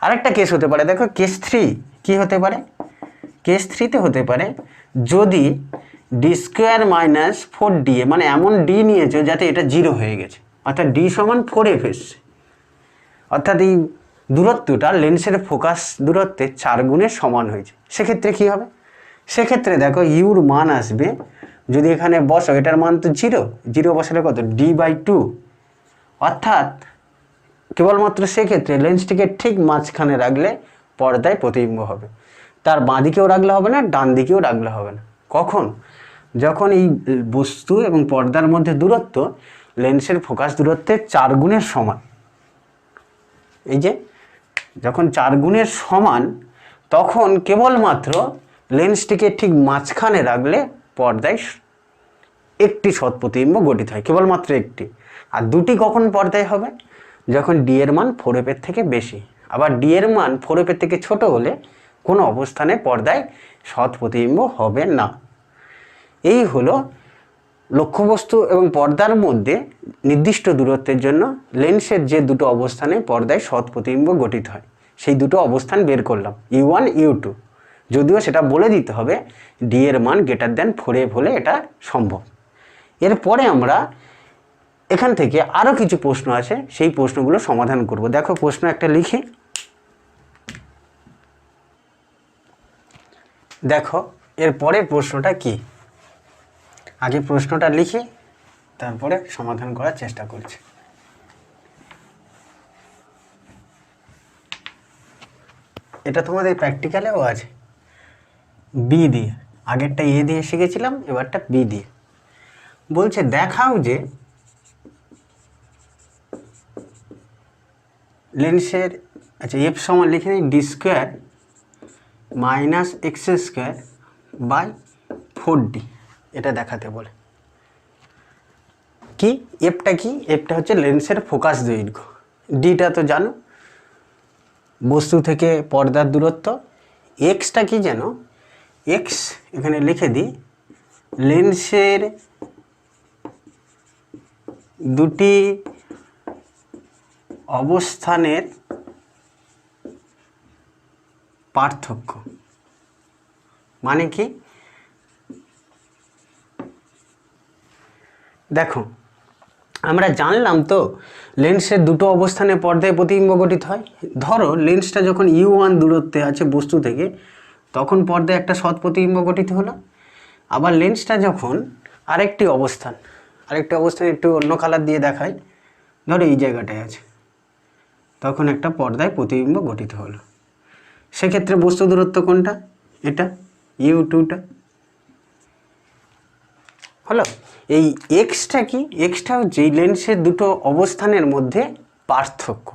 আরেকটা কেস হতে পারে, দেখো কেস 3 কি হতে পারে, কেস 3তে হতে পারে যদি ডি স্কোয়ার মাইনাস 4 DA, মানে এমন ডি নিয়েছো যাতে এটা 0 হয়ে গেছে, অর্থাৎ ডি সমান 4F এসছে, অর্থাৎ এই দূরত্বটা লেন্সের ফোকাস দূরত্বের 4 গুণের সমান হয়েছে। সেক্ষেত্রে কী হবে? সেক্ষেত্রে দেখো ইউর মান আসবে, যদি এখানে বসো এটার মান তো 0 বসালে কত D/2, অর্থাৎ কেবলমাত্র সেক্ষেত্রে লেন্সটিকে ঠিক মাঝখানে রাখলে পর্দায় প্রতিবিম্ব হবে, তার বাঁ দিকেও রাখলে হবে না, ডান দিকেও রাখলে হবে না। কখন? যখন এই বস্তু এবং পর্দার মধ্যে দূরত্ব লেন্সের ফোকাস দূরত্বের 4 গুণের সমান। এই যে যখন 4 গুণের সমান, তখন কেবলমাত্র লেন্সটিকে ঠিক মাঝখানে রাখলে পর্দায় একটি সৎ প্রতিবিম্ব গঠিত হয়, কেবলমাত্র একটি। আর দুটি কখন পর্দায় হবে? যখন ডি এর মান 4F এর থেকে বেশি। আবার ডি এর মান 4F এর থেকে ছোট হলে কোনো অবস্থানে পর্দায় সৎ প্রতিবিম্ব হবে না। এই হলো লক্ষ্যবস্তু এবং পর্দার মধ্যে নির্দিষ্ট দূরত্বের জন্য লেন্সের যে দুটো অবস্থানে পর্দায় সৎ প্রতিবিম্ব গঠিত হয়, সেই দুটো অবস্থান বের করলাম, U1 U2। যদিও সেটা বলে দিতে হবে ডি এর মান >4F হলে এটা সম্ভব। এরপরে আমরা এখান থেকে আরও কিছু প্রশ্ন আছে, সেই প্রশ্নগুলো সমাধান করব। দেখো প্রশ্ন একটা লিখি, দেখো এর পরের প্রশ্নটা কি। আগে প্রশ্নটা লিখি, তারপরে সমাধান করার চেষ্টা করছি। এটা তোমাদের প্র্যাকটিক্যালেও আছে, বি দিয়ে। আগেরটা এ দিয়ে শিখেছিলাম, এবারটা বি দিয়ে। বলছে দেখাও যে লেন্সের, আচ্ছা এফ সমান লিখে নিই ডি স্কোয়ার মাইনাস x²/4D, এটা দেখাতে বলে। কি এফটা কি? এফটা হচ্ছে লেন্সের ফোকাস দৈর্ঘ্য, ডিটা তো জানো বস্তু থেকে পর্দার দূরত্ব, এক্সটা কি যেন, এক্স এখানে লিখে দিই লেন্সের দুটি অবস্থানের পার্থক্য। মানে কি? দেখো আমরা জানলাম তো লেন্সের দুটো অবস্থানে পর্দায় প্রতিবিম্ব গঠিত হয়। ধরো লেন্সটা যখন U1 দূরত্বে আছে বস্তু থেকে, তখন পর্দায় একটা সৎ প্রতিবিম্ব গঠিত হলো। আবার লেন্সটা যখন আরেকটি অবস্থান একটু অন্য কালার দিয়ে দেখায়, ধরো এই জায়গাটায় আছে, তখন একটা পর্দায় প্রতিবিম্ব গঠিত হলো। সেক্ষেত্রে বস্তু দূরত্ব কোনটা? এটা U2টা হলো। এই এক্সটা কি? এক্সটা হচ্ছে এই লেন্সের দুটো অবস্থানের মধ্যে পার্থক্য,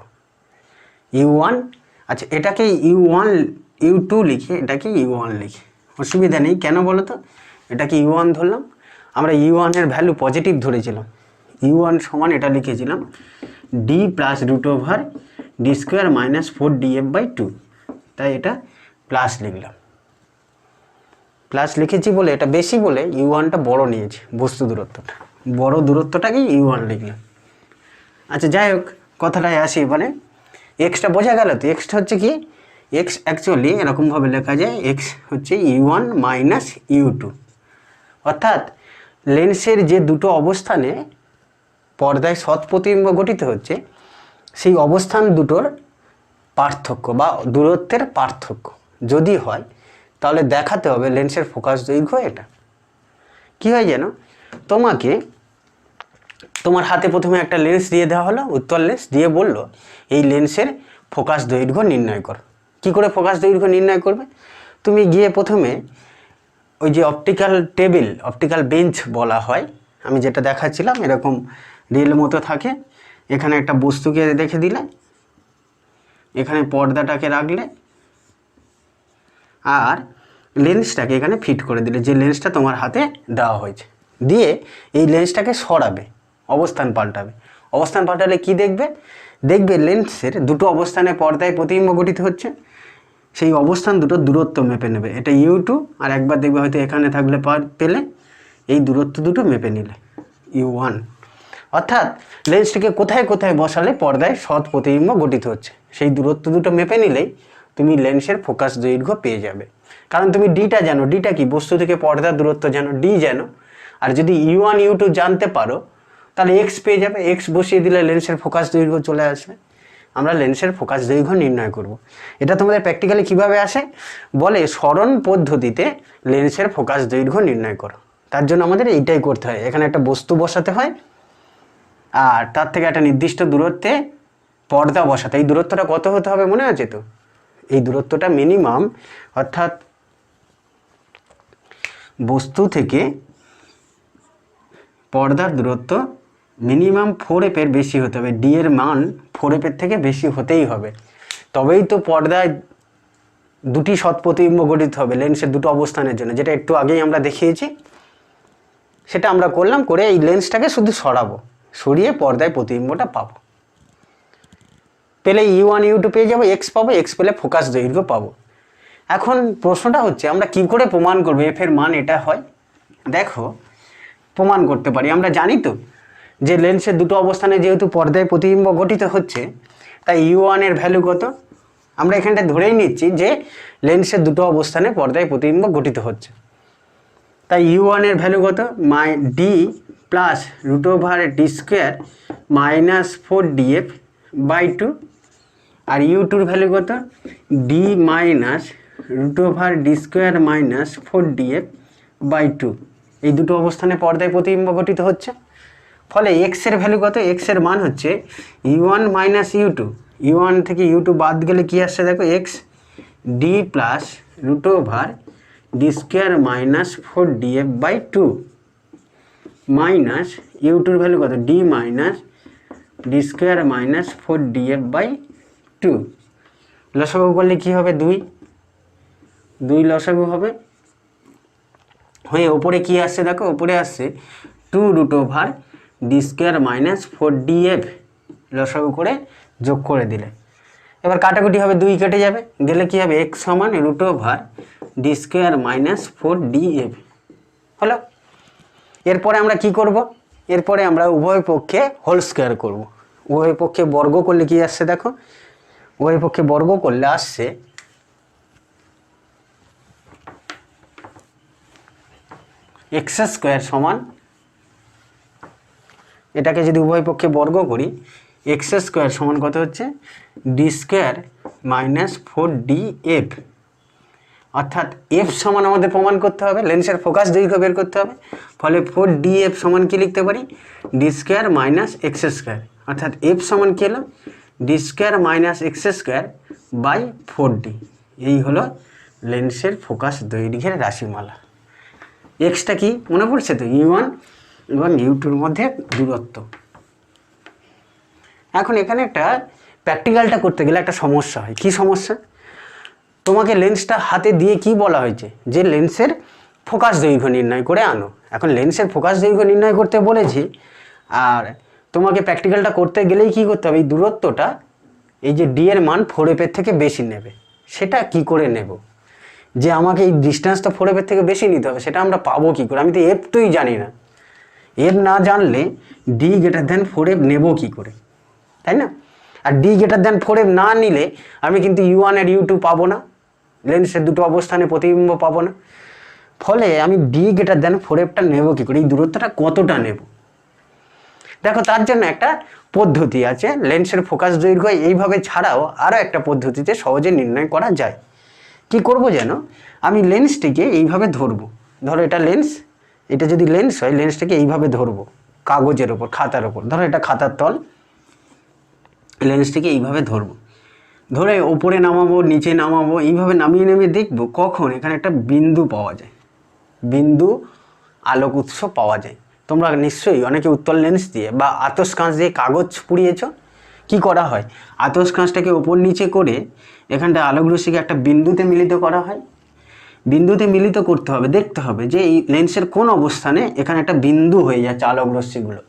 U1। আচ্ছা এটাকে U1 U2 লিখে, এটাকে U1 লিখে, অসুবিধা নেই। কেন বলো তো? এটাকে U1 ধরলাম, আমরা U1 এর ভ্যালু পজিটিভ ধরেছিলাম, U1 সমান এটা লিখেছিলাম D +√D² - 4DF/2, তাই এটা প্লাস লিখলাম। প্লাস লিখেছি বলে এটা বেশি বলে U1টা বড় নিয়েছি, বস্তু দূরত্বটা বড়, দূরত্বটাকে U1 লিখলাম। আচ্ছা যাই হোক, কথাটায় আসি। এবারে এক্সটা বোঝা গেল তো? এক্সটা হচ্ছে কি? এক্স অ্যাকচুয়ালি এরকমভাবে লেখা যায়, এক্স হচ্ছে U1 - U2, অর্থাৎ লেন্সের যে দুটো অবস্থানে পর্দায় সৎ প্রতিবিম্ব গঠিত হচ্ছে, সেই অবস্থান দুটোর পার্থক্য বা দূরত্বের পার্থক্য যদি হয়, তাহলে দেখাতে হবে লেন্সের ফোকাস দৈর্ঘ্য এটা। কি হয় যেন, তোমাকে তোমার হাতে প্রথমে একটা লেন্স দিয়ে দেওয়া হলো, উত্তল লেন্স দিয়ে বলল এই লেন্সের ফোকাস দৈর্ঘ্য নির্ণয় করো। কি করে ফোকাস দৈর্ঘ্য নির্ণয় করবে? তুমি গিয়ে প্রথমে ওই যে অপটিক্যাল বেঞ্চ বলা হয়, আমি যেটা দেখাচ্ছিলাম এরকম রেল মতো থাকে, এখানে একটা বস্তুকে রেখে দিলে, এখানে পর্দাটাকে রাখলে, আর লেন্সটাকে এখানে ফিট করে দিলে, যে লেন্সটা তোমার হাতে দেওয়া হয়েছে, দিয়ে এই লেন্সটাকে সরাবে, অবস্থান পাল্টাবে। অবস্থান পাল্টালে কি দেখবে? দেখবে লেন্সের দুটো অবস্থানে পর্দায় প্রতিবিম্ব গঠিত হচ্ছে, সেই অবস্থান দুটো দূরত্ব মেপে নেবে, এটা U2, আর একবার দেখবে হয়তো এখানে থাকলে পেলে এই দূরত্ব দুটো মেপে নিলে U1। অর্থাৎ লেন্সটিকে কোথায় কোথায় বসালে পর্দায় সৎ প্রতিবিম্ব গঠিত হচ্ছে, সেই দূরত্ব দুটো মেপে নিলেই তুমি লেন্সের ফোকাস দৈর্ঘ্য পেয়ে যাবে। কারণ তুমি ডিটা জানো, ডিটা কি বস্তু থেকে পর্দার দূরত্ব জানো, ডি জানো। আর যদি U1 U2 জানতে পারো তাহলে এক্স পেয়ে যাবে, এক্স বসিয়ে দিলে লেন্সের ফোকাস দৈর্ঘ্য চলে আসবে। আমরা লেন্সের ফোকাস দৈর্ঘ্য নির্ণয় করব। এটা তোমাদের প্র্যাকটিক্যালি কিভাবে আসে বলে, সরণ পদ্ধতিতে লেন্সের ফোকাস দৈর্ঘ্য নির্ণয় করো। তার জন্য আমাদের এইটাই করতে হয়, এখানে একটা বস্তু বসাতে হয় আর তার থেকে একটা নির্দিষ্ট দূরত্বে পর্দা বসাতে। এই দূরত্বটা কত হতে হবে মনে আছে তো? এই দূরত্বটা মিনিমাম, অর্থাৎ বস্তু থেকে পর্দার দূরত্ব মিনিমাম 4f এর বেশি হতে হবে। ডি এর মান 4f এর থেকে বেশি হতেই হবে, তবেই তো পর্দায় দুটি সৎ প্রতিবিম্ব গঠিত হবে লেন্সের দুটো অবস্থানের জন্য, যেটা একটু আগেই আমরা দেখিয়েছি। সেটা আমরা করলাম, করে এই লেন্সটাকে শুধু সরাবো, সরিয়ে পর্দায় প্রতিবিম্বটা পাবো। পেলে U1 U2 পেয়ে যাবো, এক্স পাবো, এক্স পেলে ফোকাস দৈর্ঘ্য পাবো। এখন প্রশ্নটা হচ্ছে আমরা কি করে প্রমাণ করবো এফ এর মান এটা হয়? দেখো, প্রমাণ করতে পারি। আমরা জানি তো যে লেন্সের দুটো অবস্থানে যেহেতু পর্দায় প্রতিবিম্ব গঠিত হচ্ছে, তাই U1 এর ভ্যালু কত? আমরা এখানটা ধরেই নিচ্ছি যে লেন্সের দুটো অবস্থানে পর্দায় প্রতিবিম্ব গঠিত হচ্ছে, তাই U1 এর ভ্যালু কত? D plus √d² minus 4df/2। আর U2 এর ভ্যালু কত? D minus √d² minus 4df/2। এই দুটো অবস্থানে পর্দায় প্রতিবিম্ব গঠিত হচ্ছে। ফলে এক্স এর ভ্যালু কত? এক্স এর মান হচ্ছে U1 মাইনাস U2। U1 থেকে U2 বাদ গেলে কি আসছে দেখো, x D plus √d² minus 4df/2 minus U2 এর ভ্যালু কত? D minus d² minus 4df/2। লসাগু করলে কি হবে? 2 লসাগু হবে, হয়ে ওপরে কি আসছে দেখো, ওপরে আসছে 2√d² মাইনাস 4df। লসাগু করে যোগ করে দিলে এবার কাটাকুটি হবে, 2 কেটে যাবে, গেলে কি হবে? x সমান √d² মাইনাস 4df হলো। এরপরে আমরা কি করব? এরপরে আমরা উভয় পক্ষে হোল স্কোয়ার করব। উভয় পক্ষে বর্গ করলে কি আসছে দেখো, উভয় পক্ষে বর্গ করলে আসছে x² সমান, এটাকে যদি উভয় পক্ষে বর্গ করি, x² সমান কত হচ্ছে? d² minus 4df। অর্থাৎ f সমান আমাদের প্রমাণ করতে হবে, লেন্সের ফোকাস দৈর্ঘ্য বের করতে হবে। ফলে 4df সমান কি লিখতে পারি? d² minus x²। অর্থাৎ f সমান কি হলো? d² minus x²/4d। এই হলো লেন্সের ফোকাস দৈর্ঘ্যের রাশিমালা। এক্সটা কি মনে পড়ছে তো? U1 এবং U2-র মধ্যে দূরত্ব। এখন এখানে একটা প্র্যাকটিক্যালটা করতে গেলে একটা সমস্যা হয়। কি সমস্যা? তোমাকে লেন্সটা হাতে দিয়ে কি বলা হয়েছে? যে লেন্সের ফোকাস দৈর্ঘ্য নির্ণয় করে আনো। এখন লেন্সের ফোকাস দৈর্ঘ্য নির্ণয় করতে বলেছি, আর তোমাকে প্র্যাকটিক্যালটা করতে গেলেই কি করতে হবে? এই দূরত্বটা, এই যে ডি এর মান 4f এর থেকে বেশি নেবে। সেটা কি করে নেব? যে আমাকে এই ডিস্টেন্সটা 4f এর থেকে বেশি নিতে হবে, সেটা আমরা পাবো কি করে? আমি তো এফ টুই জানি না। এফ না জানলে ডি গ্রেটার দেন 4f নেব কি করে, তাই না? আর ডি গ্রেটার দেন 4f না নিলে আমি কিন্তু U1 আর U2 পাবো না, লেন্সের দুটো অবস্থানে প্রতিবিম্ব পাবো না। ফলে আমি ডি গ্রেটার দেন 4fটা নেব কি করে? এই দূরত্বটা কতটা নেব? দেখো, তার জন্য একটা পদ্ধতি আছে। লেন্সের ফোকাস দৈর্ঘ্য এইভাবে ছাড়াও আরও একটা পদ্ধতিতে সহজে নির্ণয় করা যায়। কি করব যেন, আমি লেন্সটিকে এইভাবে ধরবো। ধরো এটা লেন্স, এটা যদি লেন্স হয়, লেন্সটাকে এইভাবে ধরবো কাগজের ওপর, খাতার ওপর। ধরো এটা খাতার তল, লেন্সটিকে এইভাবে ধরবো, ধরে ওপরে নামাবো, নিচে নামাবো, এইভাবে নামিয়ে নামিয়ে দেখবো কখন এখানে একটা বিন্দু পাওয়া যায়, বিন্দু আলোক উৎস পাওয়া যায়। তোমরা নিশ্চয়ই অনেকে উত্তল লেন্স দিয়ে বা আতস কাঁচ দিয়ে কাগজ পুড়িয়েছ। কি করা হয়? আতস কাঁচটাকে ওপর নিচে করে এখানটা আলোক রশ্মিকে একটা বিন্দুতে মিলিত করা হয়। বিন্দুতে মিলিত করতে হবে, দেখতে হবে যে এই লেন্সের কোন অবস্থানে এখানে একটা বিন্দু হয়ে যাচ্ছে আলোক রশ্মিগুলো।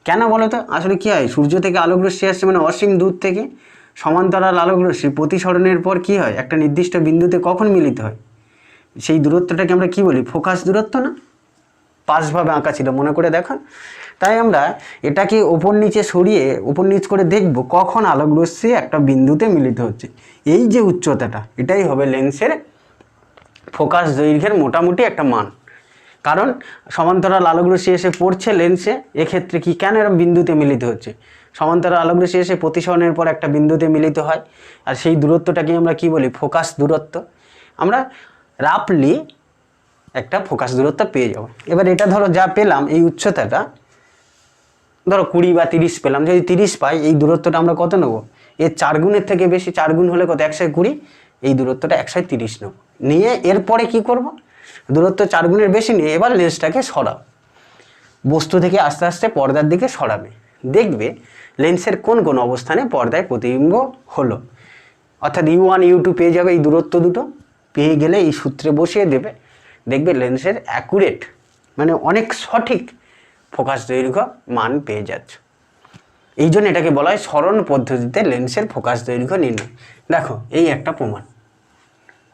কেন বলো তো? আসলে কি হয়, সূর্য থেকে আলোক রশ্মি আসছে মানে অসীম দূর থেকে সমান্তরাল আলোক রশ্মি প্রতিসরণের পর কি হয়, একটা নির্দিষ্ট বিন্দুতে কখন মিলিত হয়? সেই দূরত্বটাকে আমরা কি বলি? ফোকাস দূরত্ব না? পাশভাবে আঁকা ছিল, মনে করে দেখো। তাই আমরা এটাকে ওপর নিচে সরিয়ে ওপর নিচ করে দেখব কখন আলোক রশ্মি একটা বিন্দুতে মিলিত হচ্ছে। এই যে উচ্চতাটা, এটাই হবে লেন্সের ফোকাস দৈর্ঘ্যের মোটামুটি একটা মান। কারণ সমান্তরাল আলোকরশ্মি এসে পড়ছে লেন্সে, এক্ষেত্রে কি কেন এরকম বিন্দুতে মিলিত হচ্ছে? সমান্তরাল আলোকরশ্মি এসে প্রতিসরণের পর একটা বিন্দুতে মিলিত হয়, আর সেই দূরত্বটাকে আমরা কি বলি? ফোকাস দূরত্ব। আমরা রাফলি একটা ফোকাস দূরত্ব পেয়ে যাব। এবার এটা ধরো যা পেলাম, এই উচ্চতাটা ধরো 20 বা 30 পেলাম, যদি 30 পাই এই দূরত্বটা আমরা কত নেব? এর 4 গুণের থেকে বেশি, 4 গুণ হলে কত? 120, এই দূরত্বটা 130 নেব। নিয়ে এরপরে কি করব? দূরত্ব 4 গুণের বেশি নিয়ে এবার লেন্সটাকে সরাও, বস্তু থেকে আস্তে আস্তে পর্দার দিকে সরাবে। দেখবে লেন্সের কোন কোন অবস্থানে পর্দায় প্রতিবিম্ব হলো, অর্থাৎ U1 U2 পেয়ে যাবে। এই দূরত্ব দুটো পেয়ে গেলে এই সূত্রে বসিয়ে দেবে, দেখবে লেন্সের অ্যাকুরেট মানে অনেক সঠিক ফোকাস দৈর্ঘ্য মান পেয়ে যাচ্ছে। এই জন্য এটাকে বলা হয় সরণ পদ্ধতিতে লেন্সের ফোকাস দৈর্ঘ্য নির্ণয়। দেখো এই একটা প্রমাণ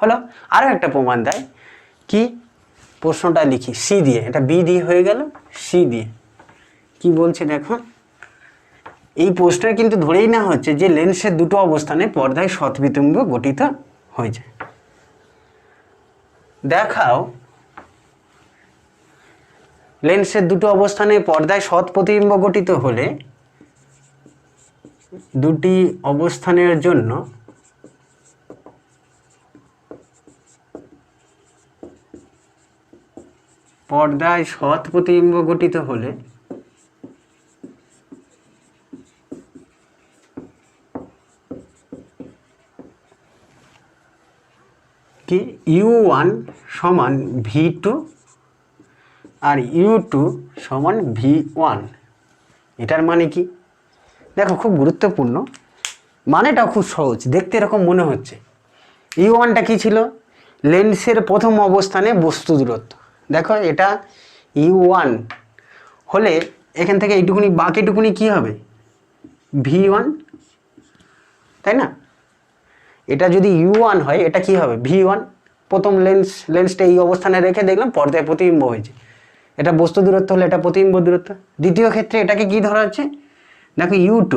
হলো। আরও একটা প্রমাণ দেয়, কি প্রশ্নটা লিখি সি দিয়ে, এটা বি দিয়ে হয়ে গেল, সি দিয়ে কি বলছে দেখো। এই প্রশ্নের কিন্তু ধরেই না হচ্ছে যে লেন্সের দুটো অবস্থানে পর্দায় সৎপ্রতিবিম্ব গঠিত হয়ে যায়। দেখাও লেন্সের দুটো অবস্থানে পর্দায় সৎ প্রতিবিম্ব গঠিত হলে দুটি অবস্থানের জন্য পর্দায় সৎ প্রতিবিম্ব গঠিত হলে কি U1 সমান V2 আর U2 সমান V1। এটার মানে কি দেখো, খুব গুরুত্বপূর্ণ, মানেটা খুব সহজ, দেখতে এরকম মনে হচ্ছে। U1টা কি ছিল? লেন্সের প্রথম অবস্থানে বস্তু দূরত্ব। দেখো এটা U1 হলে এখান থেকে এইটুকুনি বাকিটুকুনি কি হবে? V1, তাই না? এটা যদি U1 হয় এটা কি হবে? V1। প্রথম লেন্সটা এই অবস্থানে রেখে দেখলাম পর্দায় প্রতিবিম্ব হয়েছে, এটা বস্তু দূরত্ব হলে এটা প্রতিবিম্ব দূরত্ব। দ্বিতীয় ক্ষেত্রে এটাকে কি ধরা হচ্ছে? দেখো U2,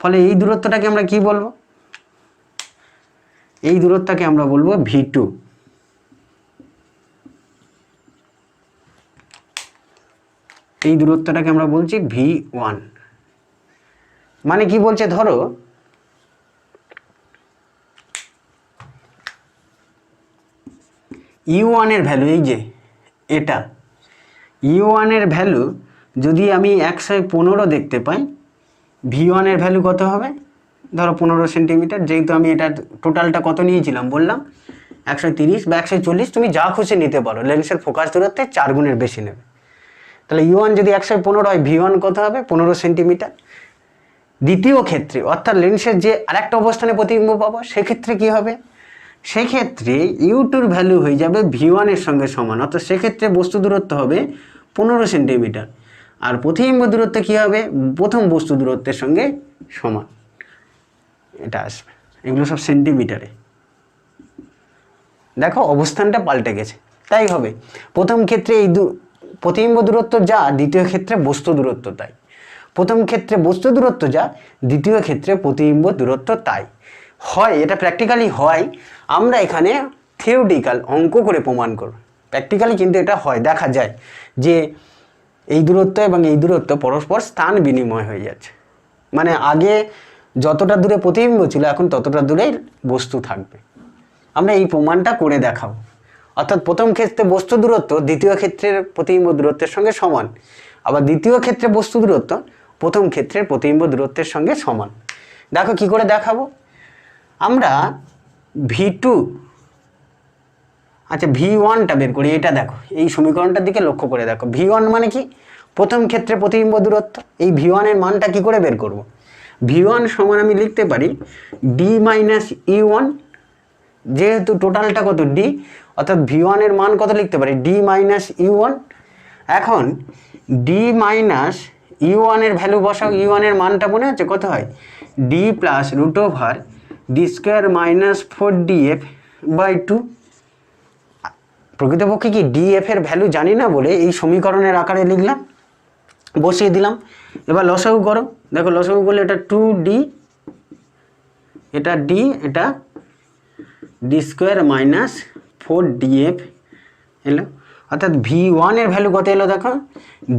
ফলে এই দূরত্বটাকে আমরা কি বলবো? এই দূরত্বটাকে আমরা বলবো V2। এই দূরত্বটাকে আমরা বলছি V1। মানে কি বলছে? ধরো U1 এর ভ্যালু, এই যে এটা U1 এর ভ্যালু যদি আমি 115 দেখতে পাই, V1 এর ভ্যালু কত হবে? ধরো 15 সেন্টিমিটার, যেহেতু আমি এটা টোটালটা কত নিয়েছিলাম বললাম 130 বা 140, তুমি যা খুশি নিতে পারো, লেন্সের ফোকাস দূরত্বে 4 গুণের বেশি নেবে। তাহলে U1 যদি 115 হয়, V1 কত হবে? 15 সেন্টিমিটার। দ্বিতীয় ক্ষেত্রে অর্থাৎ লেন্সের যে আরেকটা অবস্থানে প্রতিবিম্ব পাবো, সেক্ষেত্রে কি হবে? সেক্ষেত্রে U2 ভ্যালু হয়ে যাবে V1 এর সঙ্গে সমান, অর্থাৎ সেক্ষেত্রে বস্তু দূরত্ব হবে 15 সেন্টিমিটার, আর প্রতিবিম্ব দূরত্ব কি হবে? প্রথম বস্তু দূরত্বের সঙ্গে সমান। এটা আসবে, এগুলো সব সেন্টিমিটারে। দেখো অবস্থানটা পাল্টে গেছে, তাই হবে প্রথম ক্ষেত্রে এই প্রতিবিম্ব দূরত্ব যা, দ্বিতীয় ক্ষেত্রে বস্তু দূরত্ব তাই। প্রথম ক্ষেত্রে বস্তু দূরত্ব যা, দ্বিতীয় ক্ষেত্রে প্রতিবিম্ব দূরত্ব তাই হয়। এটা প্র্যাকটিক্যালি হয়, আমরা এখানে থিওরিটিক্যাল অঙ্ক করে প্রমাণ করব। প্র্যাকটিক্যালি কিন্তু এটা হয়, দেখা যায় যে এই দূরত্ব এবং এই দূরত্ব পরস্পর স্থান বিনিময় হয়ে যাচ্ছে। মানে আগে যতটা দূরে প্রতিবিম্ব ছিল, এখন ততটা দূরেই বস্তু থাকবে। আমরা এই প্রমাণটা করে দেখাবো। অর্থাৎ প্রথম ক্ষেত্রে বস্তু দূরত্ব দ্বিতীয় ক্ষেত্রের প্রতিবিম্ব দূরত্বের সঙ্গে সমান, আবার দ্বিতীয় ক্ষেত্রে বস্তু দূরত্ব প্রথম ক্ষেত্রের প্রতিবিম্ব দূরত্বের সঙ্গে সমান। দেখো কি করে দেখাবো আমরা। V2, আচ্ছা V1টা বের করি। এটা দেখো, এই সমীকরণটার দিকে লক্ষ্য করে দেখো। V1 মানে কি? প্রথম ক্ষেত্রে প্রতিবিম্ব দূরত্ব। এই V1 এর মানটা কি করে বের করব? V1 সমান আমি লিখতে পারি D মাইনাস E1, যেহেতু টোটালটা কত D, অর্থাৎ V1 এর মান কত লিখতে পারি? D minus E1। এখন D মাইনাস E1 এর ভ্যালু বসাও। E1 এর মানটা মনে হচ্ছে কত হয়? D plus root over D square minus 4DF by 2। প্রকৃতপক্ষে কি DF এর ভ্যালু জানি না বলে এই সমীকরণের আকারে লিখলাম, বসিয়ে দিলাম। এবার লসাগু করো, দেখো লসাগু করলে এটা 2D, এটা D, এটা D স্কোয়ার মাইনাস 4df এলো, অর্থাৎ v1 এর ভ্যালু কত এলো দেখো,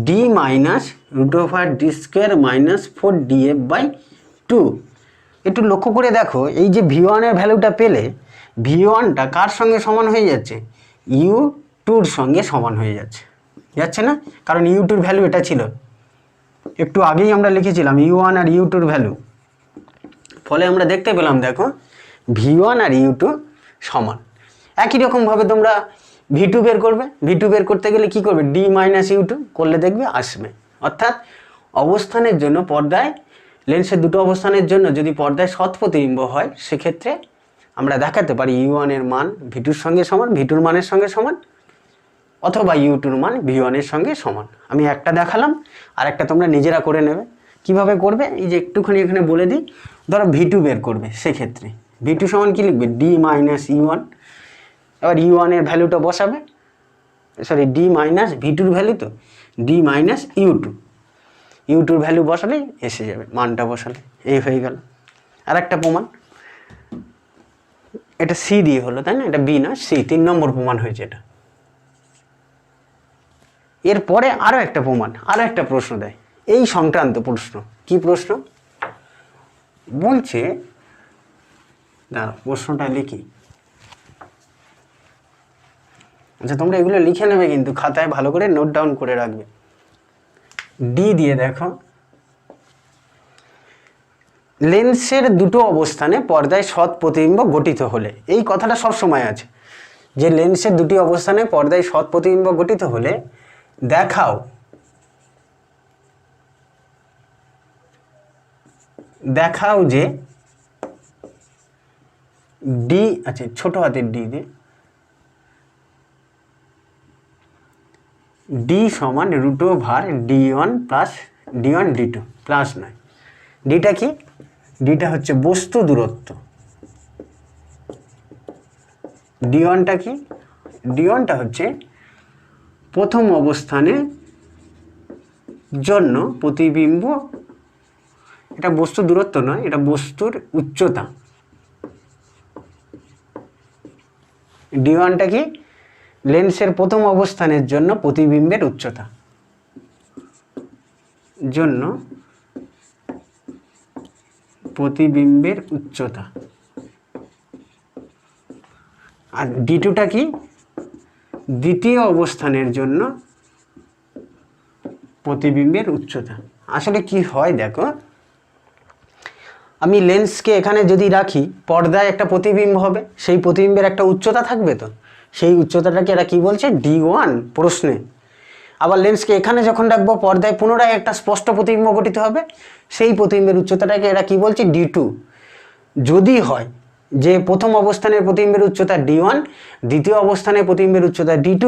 d minus root over d square minus 4df/2। একটু লক্ষ্য করে দেখো, এই যে v1 এর ভ্যালুটা পেলে, v1টা কার সঙ্গে সমান হয়ে যাচ্ছে, u2 এর সঙ্গে সমান হয়ে যাচ্ছে না, কারণ u2 এর ভ্যালু এটা ছিল, একটু আগেই আমরা লিখেছিলাম u1 আর u2 এর ভ্যালু। ফলে আমরা দেখতে পেলাম দেখো v1 আর u2 সমান। একই রকমভাবে তোমরা v2 বের করবে, v2 বের করতে গেলে কি করবে, d মাইনাস u2 করলে দেখবে আসবে। অর্থাৎ অবস্থানের জন্য পর্দায়, লেন্সের দুটো অবস্থানের জন্য যদি পর্দায় সৎ প্রতিবিম্ব হয়, সেক্ষেত্রে আমরা দেখাতে পারি u1 এর মান v2 এর সঙ্গে সমান, v2 এর মানের সঙ্গে সমান, অথবা u2 এর মান v1 এর সঙ্গে সমান। আমি একটা দেখালাম, আর একটা তোমরা নিজেরা করে নেবে। কিভাবে করবে, এই যে একটুখানি এখানে বলে দিই। ধরো v2 বের করবে, সেক্ষেত্রে v2 সমান কি লিখবে, d মাইনাস u1। এবার u1 এর ভ্যালুটা বসাবে, সরি d মাইনাস v2 এর ভ্যালু, তো d মাইনাস u2, u2 এর ভ্যালু বসালেই এসে যাবে, মানটা বসালে, এই হয়ে গেল। আর একটা প্রমাণ, এটা c দিয়ে হলো, তাই না, এটা b না c, 3 নম্বর প্রমাণ হয়েছে এটা। এরপরে আরো একটা প্রমাণ, আরো একটা প্রশ্ন দেয় এই সংক্রান্ত প্রশ্ন। কি প্রশ্ন বলছে, দাঁড়াও প্রশ্নটা লিখি। আচ্ছা তোমরা এগুলো লিখে নেবে, কিন্তু খাতায় ভালো করে নোট ডাউন করে রাখবে। ডি দিয়ে দেখো, লেন্সের দুটো অবস্থানে পর্দায় সৎ প্রতিবিম্ব গঠিত হলে, এই কথাটা সব সময় আছে যে লেন্সের দুটি অবস্থানে পর্দায় সৎ প্রতিবিম্ব গঠিত হলে দেখাও যে ডি, আচ্ছা ছোট হাতের ডি দিয়ে, ডি সমান root over d1 plus d1 d2 plus নয়, ডিটা কি, ডিটা হচ্ছে বস্তু দূরত্ব, d1টা কি, d1টা হচ্ছে প্রথম অবস্থানের জন্য প্রতিবিম্ব, এটা বস্তু দূরত্ব নয়, এটা বস্তুর উচ্চতা। d1টা কি, লেন্সের প্রথম অবস্থানের জন্য প্রতিবিম্বের উচ্চতা, আর d2টা কি, দ্বিতীয় অবস্থানের জন্য প্রতিবিম্বের উচ্চতা। আসলে কি হয় দেখো, আমি লেন্সকে এখানে যদি রাখি, পর্দায় একটা প্রতিবিম্ব হবে, সেই প্রতিবিম্বের একটা উচ্চতা থাকবে, তো সেই উচ্চতাটাকে এরা কি বলছে, d1 প্রশ্নে। আবার লেন্সকে এখানে যখন রাখবো, পর্দায় পুনরায় একটা স্পষ্ট প্রতিবিম্ব গঠিত হবে, সেই প্রতিবিম্বের উচ্চতাটাকে এরা কি বলছে, d2। যদি হয় যে প্রথম অবস্থানের প্রতিবিম্বের উচ্চতা d1, দ্বিতীয় অবস্থানের প্রতিবিম্বের উচ্চতা d2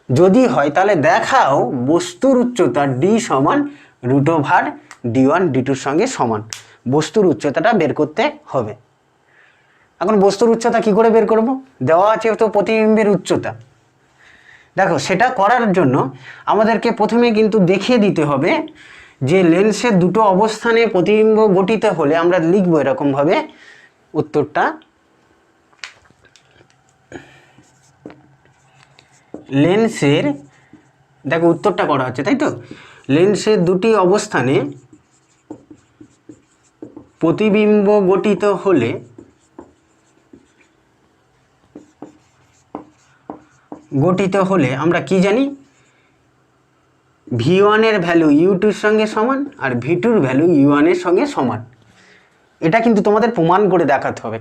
যদি হয়, তাহলে দেখাও বস্তুর উচ্চতা d সমান রুট ওভার d1 d2 সঙ্গে সমান। বস্তুর উচ্চতাটা বের করতে হবে। এখন বস্তুর উচ্চতা কি করে বের করব, দেওয়া আছে তো প্রতিবিম্বের উচ্চতা। দেখো সেটা করার জন্য আমাদেরকে প্রথমে কিন্তু দেখিয়ে দিতে হবে যে লেন্সের দুটো অবস্থানে প্রতিবিম্ব গঠিত হলে আমরা লিখব এরকম ভাবে উত্তরটা, লেন্সের, দেখো উত্তরটা করা হচ্ছে তাই তো, লেন্সের দুটি অবস্থানে প্রতিবিম্ব গঠিত হলে আমরা কি জানি, v1 এর ভ্যালু u2 এর সঙ্গে সমান আর v2 এর ভ্যালু u1 এর সঙ্গে সমান। এটা কিন্তু তোমাদের প্রমাণ করে দেখাতে হবে।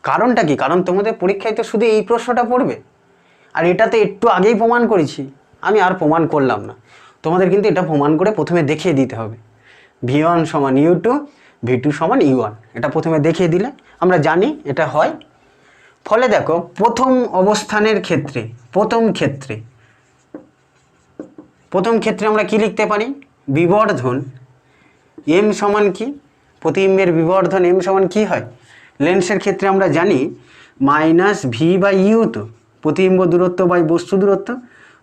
কারণটা কি, কারণ তোমাদের পরীক্ষায় তো শুধু এই প্রশ্নটা পড়বে, আর এটাতে একটু আগেই প্রমাণ করেছি, আমি আর প্রমাণ করলাম না। তোমাদের কিন্তু এটা প্রমাণ করে প্রথমে দেখিয়ে দিতে হবে, v1 সমান u2, v2 সমান u1, এটা প্রথমে দেখিয়ে দিলে আমরা জানি এটা হয়। ফলে দেখো প্রথম অবস্থানের ক্ষেত্রে, প্রথম ক্ষেত্রে আমরা কি লিখতে পারি, বিবর্ধন m সমান কি, প্রতিবিম্বের বিবর্ধন m সমান কি হয়, লেন্সের ক্ষেত্রে আমরা জানি মাইনাস v/u, তো প্রতিবিম্ব দূরত্ব বাই বস্তু দূরত্ব।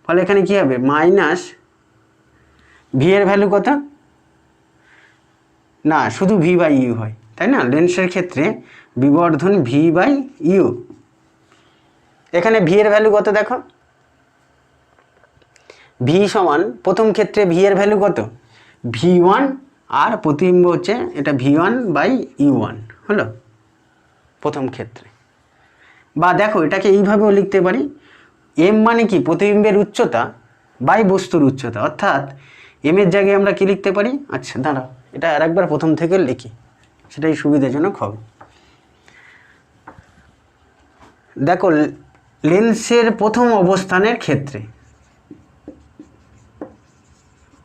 ফলে এখানে কি হবে, মাইনাস v এর ভ্যালু কত, না শুধু v/u হয়, তাই না, লেন্সের ক্ষেত্রে বিবর্ধন v/u। এখানে ভি এর ভ্যালু কত দেখো, ভি সমান প্রথম ক্ষেত্রে ভি এর ভ্যালু কত V1 আর প্রতিবিম্ব হচ্ছে এটা V1/U1 হলো প্রথম ক্ষেত্রে। বা দেখো এটাকে এইভাবেও লিখতে পারি, এম মানে কি প্রতিবিম্বের উচ্চতা বাই বস্তুর উচ্চতা, অর্থাৎ এম এর জায়গায় আমরা কি লিখতে পারি, আচ্ছা দাঁড়াও এটা আরেকবার প্রথম থেকে লিখি সেটাই সুবিধাজনক হবে। দেখো লেন্সের প্রথম অবস্থানের ক্ষেত্রে,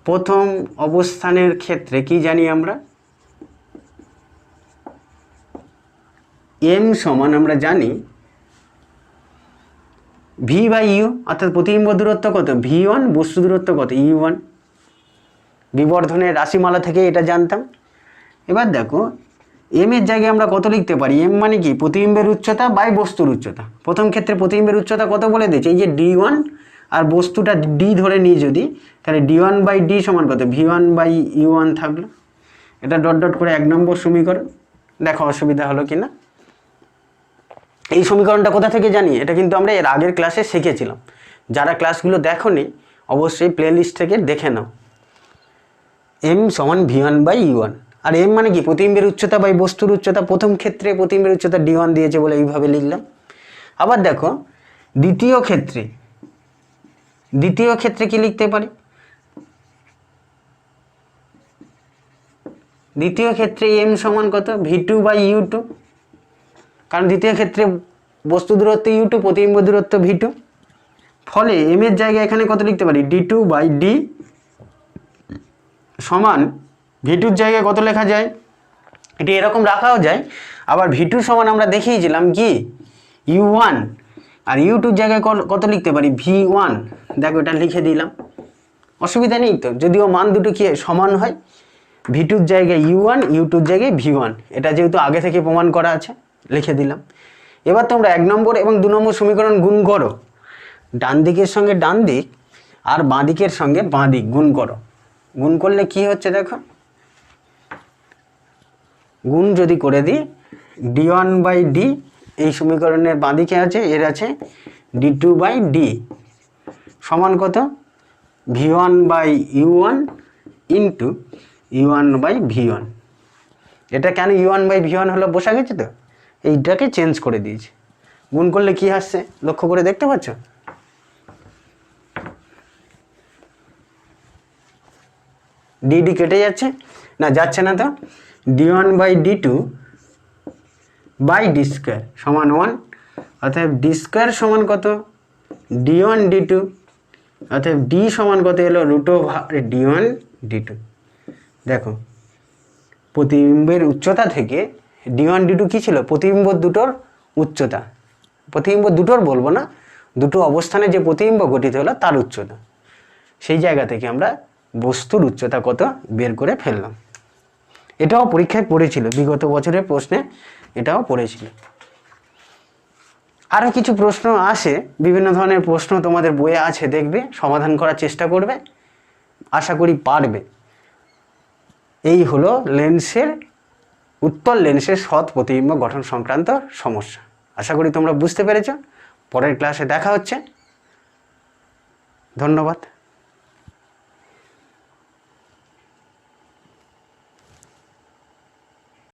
প্রথম অবস্থানের ক্ষেত্রে কি জানি আমরা, এম সমান আমরা জানি V/U, অর্থাৎ প্রতিবিম্ব দূরত্ব কত V1, বস্তু দূরত্ব কত U1, বিবর্ধনের রাশিমালা থেকে এটা জানতাম। এবার দেখো এম এর জায়গায় আমরা কত লিখতে পারি, এম মানে কি প্রতিবিম্বের উচ্চতা বাই বস্তুর উচ্চতা। প্রথম ক্ষেত্রে প্রতিবিম্বের উচ্চতা কত বলে দিয়েছে, এই যে D1 আর বস্তুটা D ধরে নিই যদি, তাহলে D1/D সমান কত V1/U1 থাকলো। এটা ডট ডট করে 1 নম্বর সমীকরণ। দেখো অসুবিধা হলো কি না। এই সমীকরণটা কোথা থেকে জানি, এটা কিন্তু আমরা এর আগের ক্লাসে শিখেছিলাম। যারা ক্লাসগুলো দেখোনি অবশ্যই প্লেলিস্ট থেকে দেখে নাও। এম সমান V1/U1, আর এম মানে কি প্রতিবিম্বের উচ্চতা বাই বস্তুর উচ্চতা। প্রথম ক্ষেত্রে প্রতিবিম্বের উচ্চতা D1 দিয়েছে বলে এইভাবে লিখলাম। আবার দেখো দ্বিতীয় ক্ষেত্রে কি লিখতে পারি, দ্বিতীয় ক্ষেত্রে এম সমান কত V2/U2, কারণ দ্বিতীয় ক্ষেত্রে বস্তু দূরত্ব U2, প্রতিবিম্ব দূরত্ব V2। ফলে এম এর জায়গায় এখানে কত লিখতে পারি D2/D সমান V2-র জায়গায় কত লেখা যায়, এটি এরকম রাখাও যায়। আবার V2 সমান আমরা দেখিয়েছিলাম কি U1, আর U2-র জায়গায় কত লিখতে পারি V1। দেখো এটা লিখে দিলাম, অসুবিধা নেই তো, যদিও মান দুটো কি সমান হয়, V2-র জায়গায় U1, U2-র জায়গায় V1, এটা যেহেতু আগে থেকে প্রমাণ করা আছে লিখে দিলাম। এবার তোমরা 1 নম্বর এবং 2 নম্বর সমীকরণ গুণ করো, ডান দিকের সঙ্গে ডান দিক আর বাঁ দিকের সঙ্গে বাঁ দিক গুণ করো। গুণ করলে কি হচ্ছে দেখো, গুণ যদি করে দিই D1/D, এই সমীকরণের বাঁ দিকে আছে, এর আছে D2/D সমান কত V1/U1 ইন্টু U1/V1। এটা কেন U1/V1 হলো বসা গেছে তো, এইটাকে চেঞ্জ করে দিয়েছি। গুণ করলে কি আসছে লক্ষ্য করে দেখতে পাচ্ছ, D কেটে যাচ্ছে না, যাচ্ছে না তো, D1/D2/D² সমান 1, অর্থাৎ D² সমান কত D1/D2, অর্থাৎ D সমান কত এলো √D1/D2। দেখো প্রতিবিম্বের উচ্চতা থেকে D1/D2 কি ছিল, প্রতিবিম্ব দুটোর উচ্চতা, প্রতিবিম্ব দুটোর বলবো না, দুটো অবস্থানে যে প্রতিবিম্ব গঠিত হলো তার উচ্চতা। সেই জায়গা থেকে আমরা বস্তুর উচ্চতা কত বের করে ফেললাম। এটাও পরীক্ষায় পড়েছিল, বিগত বছরের প্রশ্নে এটাও পড়েছিল। আরও কিছু প্রশ্ন আসে, বিভিন্ন ধরনের প্রশ্ন তোমাদের বইয়ে আছে, দেখবে সমাধান করার চেষ্টা করবে, আশা করি পারবে। এই হলো উত্তল লেন্সের সৎ প্রতিবিম্ব গঠন সংক্রান্ত সমস্যা। আশা করি তোমরা বুঝতে পেরেছ। পরের ক্লাসে দেখা হচ্ছে, ধন্যবাদ।